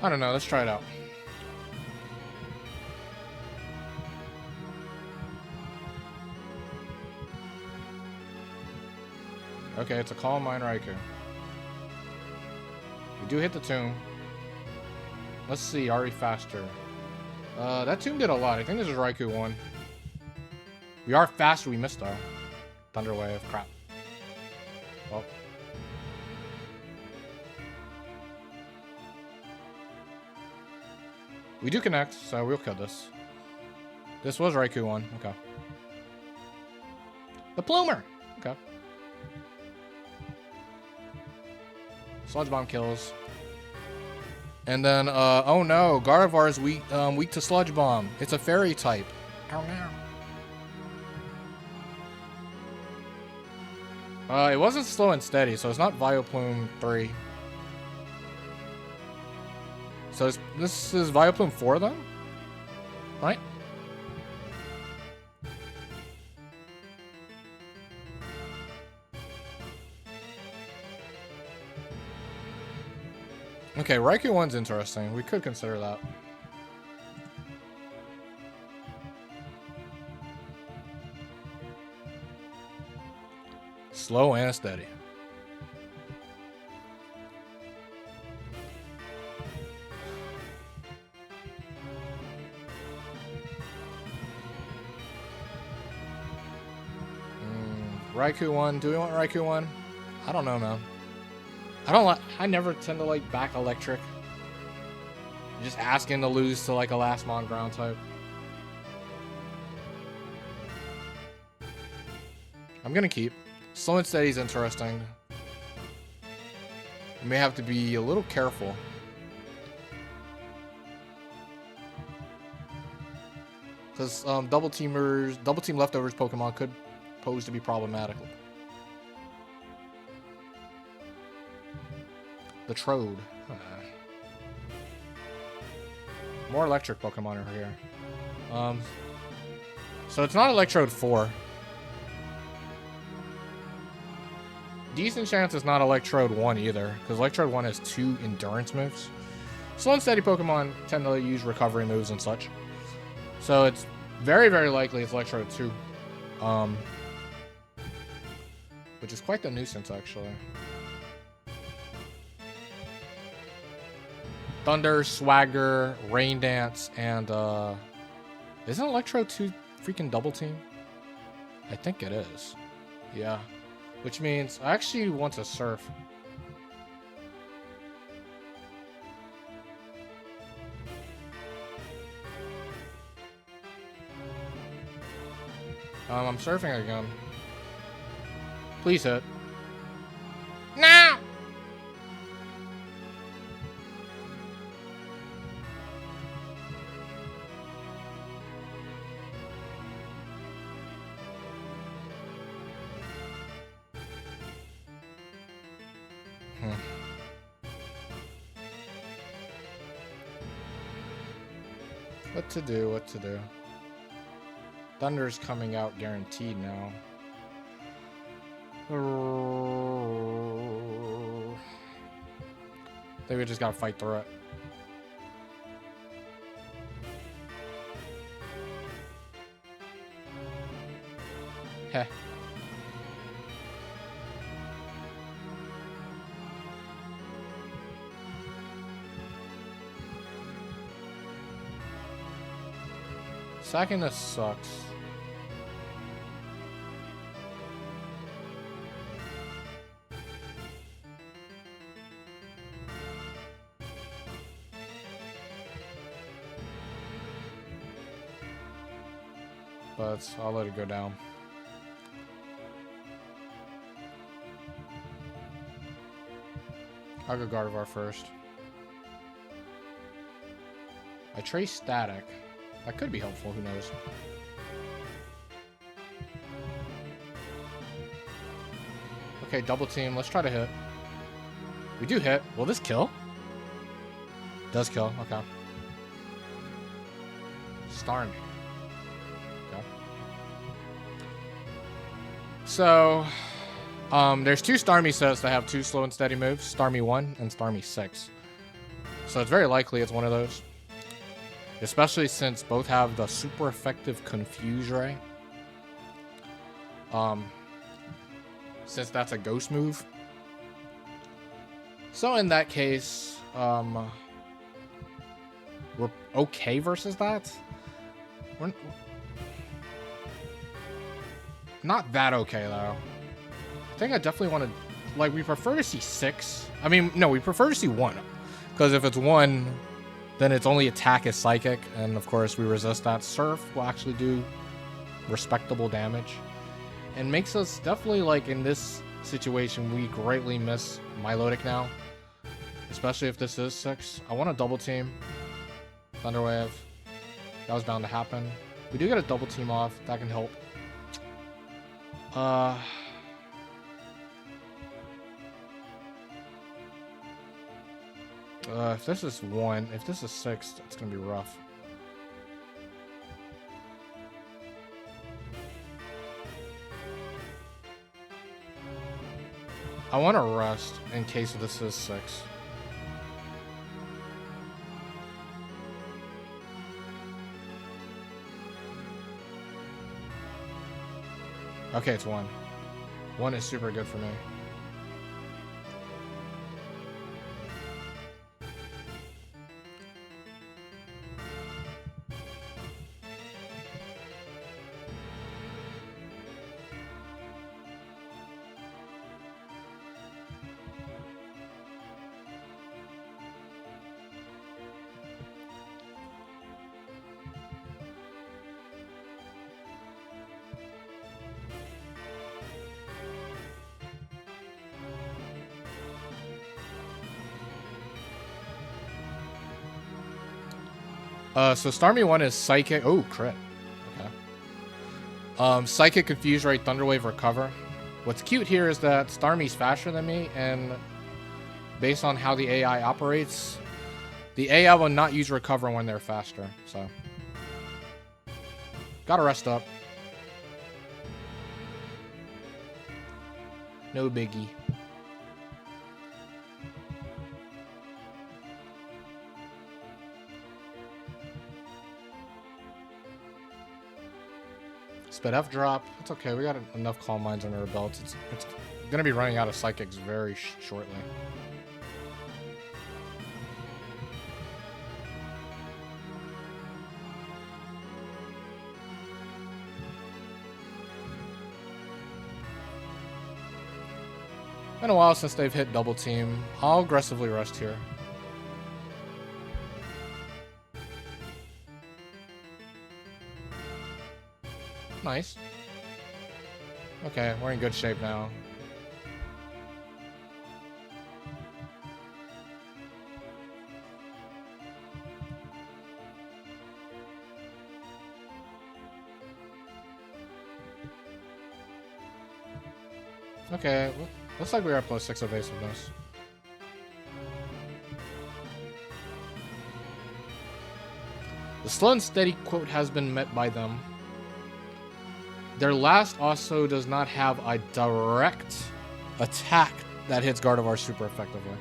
I don't know, let's try it out. Okay, it's a Calm Mind Raikou. We do hit the tomb. Let's see, are we faster? That tomb did a lot. I think this is Raikou 1. We are faster, we missed though. Thunder Wave, crap. Well. We do connect, so we'll kill this. This was Raikou 1, okay. The Plumer! Okay. Sludge Bomb kills. And then, oh no, Gardevoir is weak to Sludge Bomb. It's a fairy type. Oh no. It wasn't slow and steady, so it's not Vileplume 3. So this is Vileplume 4 then? Right? Okay, Raikou 1's interesting. We could consider that. Slow and steady. Raikou 1. Do we want Raikou 1? I don't know, man. I never tend to like back electric. Just asking to lose to like a last mon ground type. I'm gonna keep. Slow and steady is interesting. You may have to be a little careful. Because double team leftovers Pokemon could pose to be problematic. The Trode. More electric Pokemon over here. So it's not Electrode 4. Decent chance it's not Electrode 1 either, because Electrode 1 has 2 endurance moves. Slow and steady Pokemon tend to use recovery moves and such. So it's very, very likely it's Electrode 2. Which is quite the nuisance, actually. Thunder, Swagger, Rain Dance, and isn't Electrode 2 freaking double team? I think it is. Yeah. Which means I actually want to Surf. I'm surfing again. Please hit. No! What to do, what to do. Thunder's coming out guaranteed now. I think we just gotta fight through it. Heh. Sacking this sucks. But I'll let it go down. I'll go Gardevoir first. I trace Static. That could be helpful, who knows. Okay, double team. Let's try to hit. We do hit. Will this kill? Does kill. Okay. Starmie. Okay. So, there's 2 Starmie sets that have 2 slow and steady moves. Starmie 1 and Starmie 6. So it's very likely it's one of those. Especially since both have the super effective Confuse Ray. Since that's a ghost move. So in that case, we're okay versus that. We're not that okay though. I think I definitely want to, like, we prefer to see 6. I mean, no, we prefer to see 1, because if it's 1, then its only attack is psychic, and of course we resist that. Surf will actually do respectable damage, and makes us definitely, like, in this situation, we greatly miss Milotic now, especially if this is 6. I want a double team. Thunderwave. That was bound to happen. We do get a double team off. That can help. If this is 1, if this is 6, it's gonna be rough. I want to rest in case this is 6. Okay, it's 1. 1 is super good for me. So Starmie 1 is Psychic. Oh, crit. Okay. Psychic, Confuse Ray, Thunderwave, Recover. What's cute here is that Starmie's faster than me, and based on how the AI operates, the AI will not use Recover when they're faster, so. Gotta rest up. No biggie. Sped F drop. It's okay. We got enough Calm Minds under our belts. It's gonna be running out of Psychics very shortly. Been a while since they've hit double team. I'll aggressively rest here. Nice. Okay, we're in good shape now. Okay, looks like we are plus 6 evasiveness. The slow and steady quote has been met by them. Their last also does not have a direct attack that hits Gardevoir super effectively.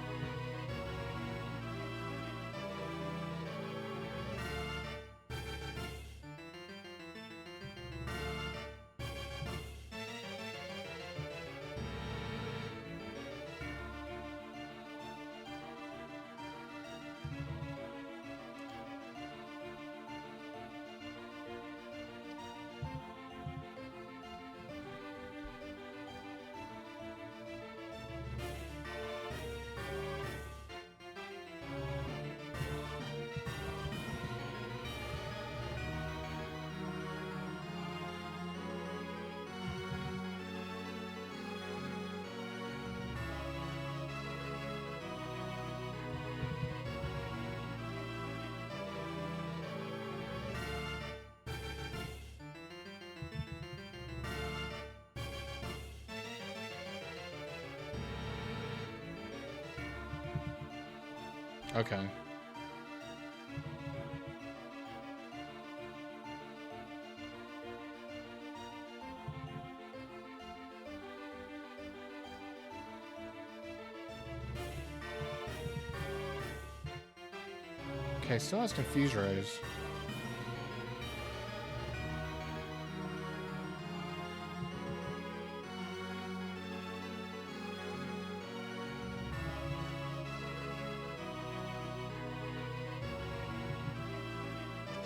Okay. Okay, still has Confuse Rays.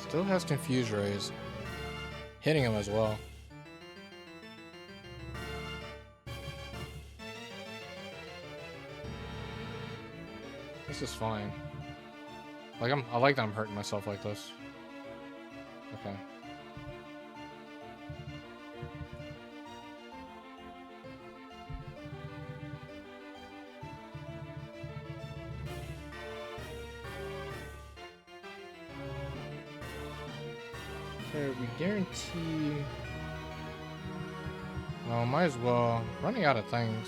Still has Confuse Rays. Hitting him as well. This is fine. Like I like that I'm hurting myself like this. Okay. Okay, we guarantee. Well, might as well. Running out of things.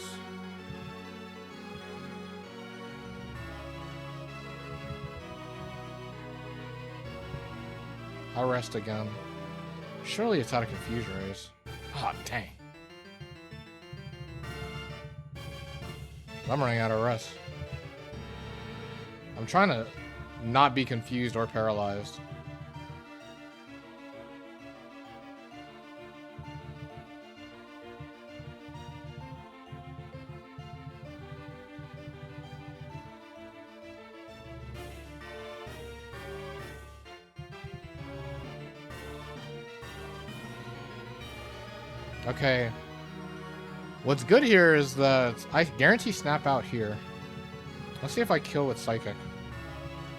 I'll rest again. Surely it's out of Confuse Rays. Oh, dang. I'm running out of rest. I'm trying to not be confused or paralyzed. Okay. What's good here is that I guarantee snap out here. Let's see if I kill with Psychic.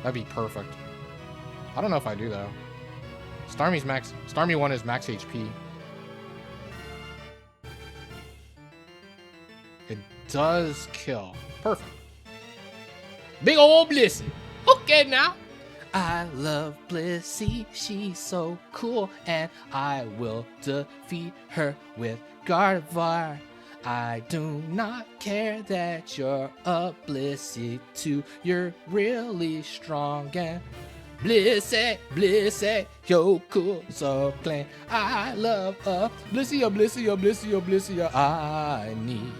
That'd be perfect. I don't know if I do though. Starmie 1 is max HP. It does kill. Perfect. Big old Blissey. Okay now. I love Blissey, she's so cool, and I will defeat her with Gardevoir. I do not care that you're a Blissey too, you're really strong and Blissey, Blissey, yo cool, so plain. I love Blissey, Blissey, Blissey, Blissey, I need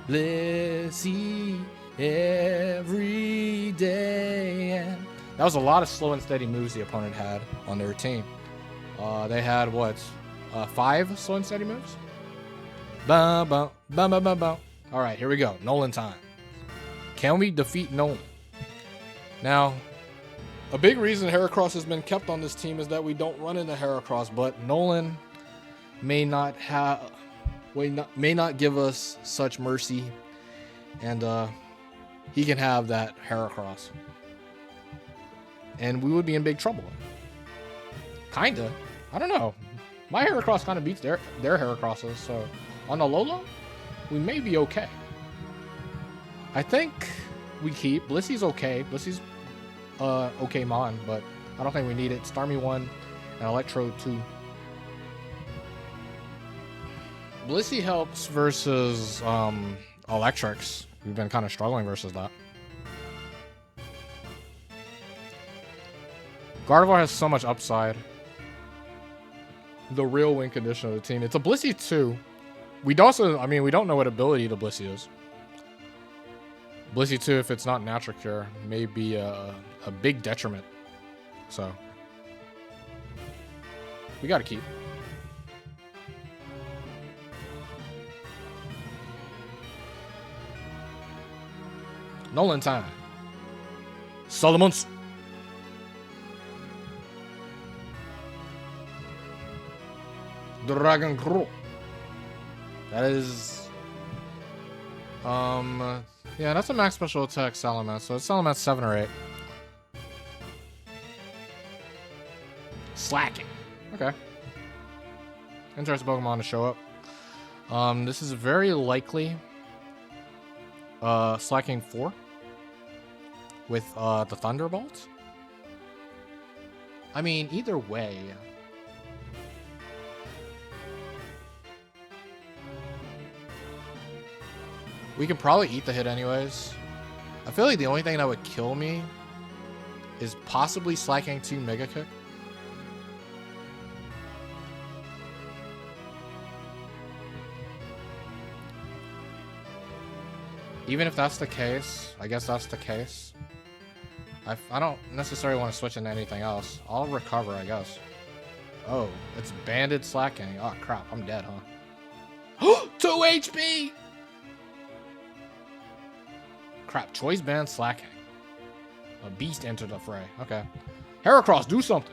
Blissey every day. And that was a lot of slow and steady moves the opponent had on their team. They had, what, 5 slow and steady moves? Bum, bum, bum, bum, bum, bum. All right, here we go. Nolan time. Can we defeat Nolan? Now, a big reason Heracross has been kept on this team is that we don't run into Heracross, but Nolan may not give us such mercy, and he can have that Heracross. And we would be in big trouble. Kinda. I don't know. My Heracross kind of beats their Heracrosses, so on the Lolo, we may be okay. I think we keep. Blissey's okay. Blissey's okay mon, but I don't think we need it. Starmie 1 and Electrode 2. Blissey helps versus Electrics. We've been kind of struggling versus that. Gardevoir has so much upside. The real win condition of the team. It's a Blissey 2. We don't know what ability the Blissey is. Blissey 2, if it's not Natural Cure, may be a big detriment. So, we gotta keep. Nolan time. Solomons. Dragon Claw. That is... yeah, that's a max special attack Salamence, so it's Salamence 7 or 8. Slacking. Okay. Interesting Pokemon to show up. This is very likely Slacking 4 with the Thunderbolt. I mean, either way... we can probably eat the hit anyways. I feel like the only thing that would kill me is possibly Slacking 2 Mega Kick. Even if that's the case, I guess that's the case. I don't necessarily want to switch into anything else. I'll recover, I guess. Oh, it's banded Slacking. Oh crap, I'm dead, huh? 2 HP! Crap, choice band Slacking. A beast entered the fray. Okay. Heracross, do something.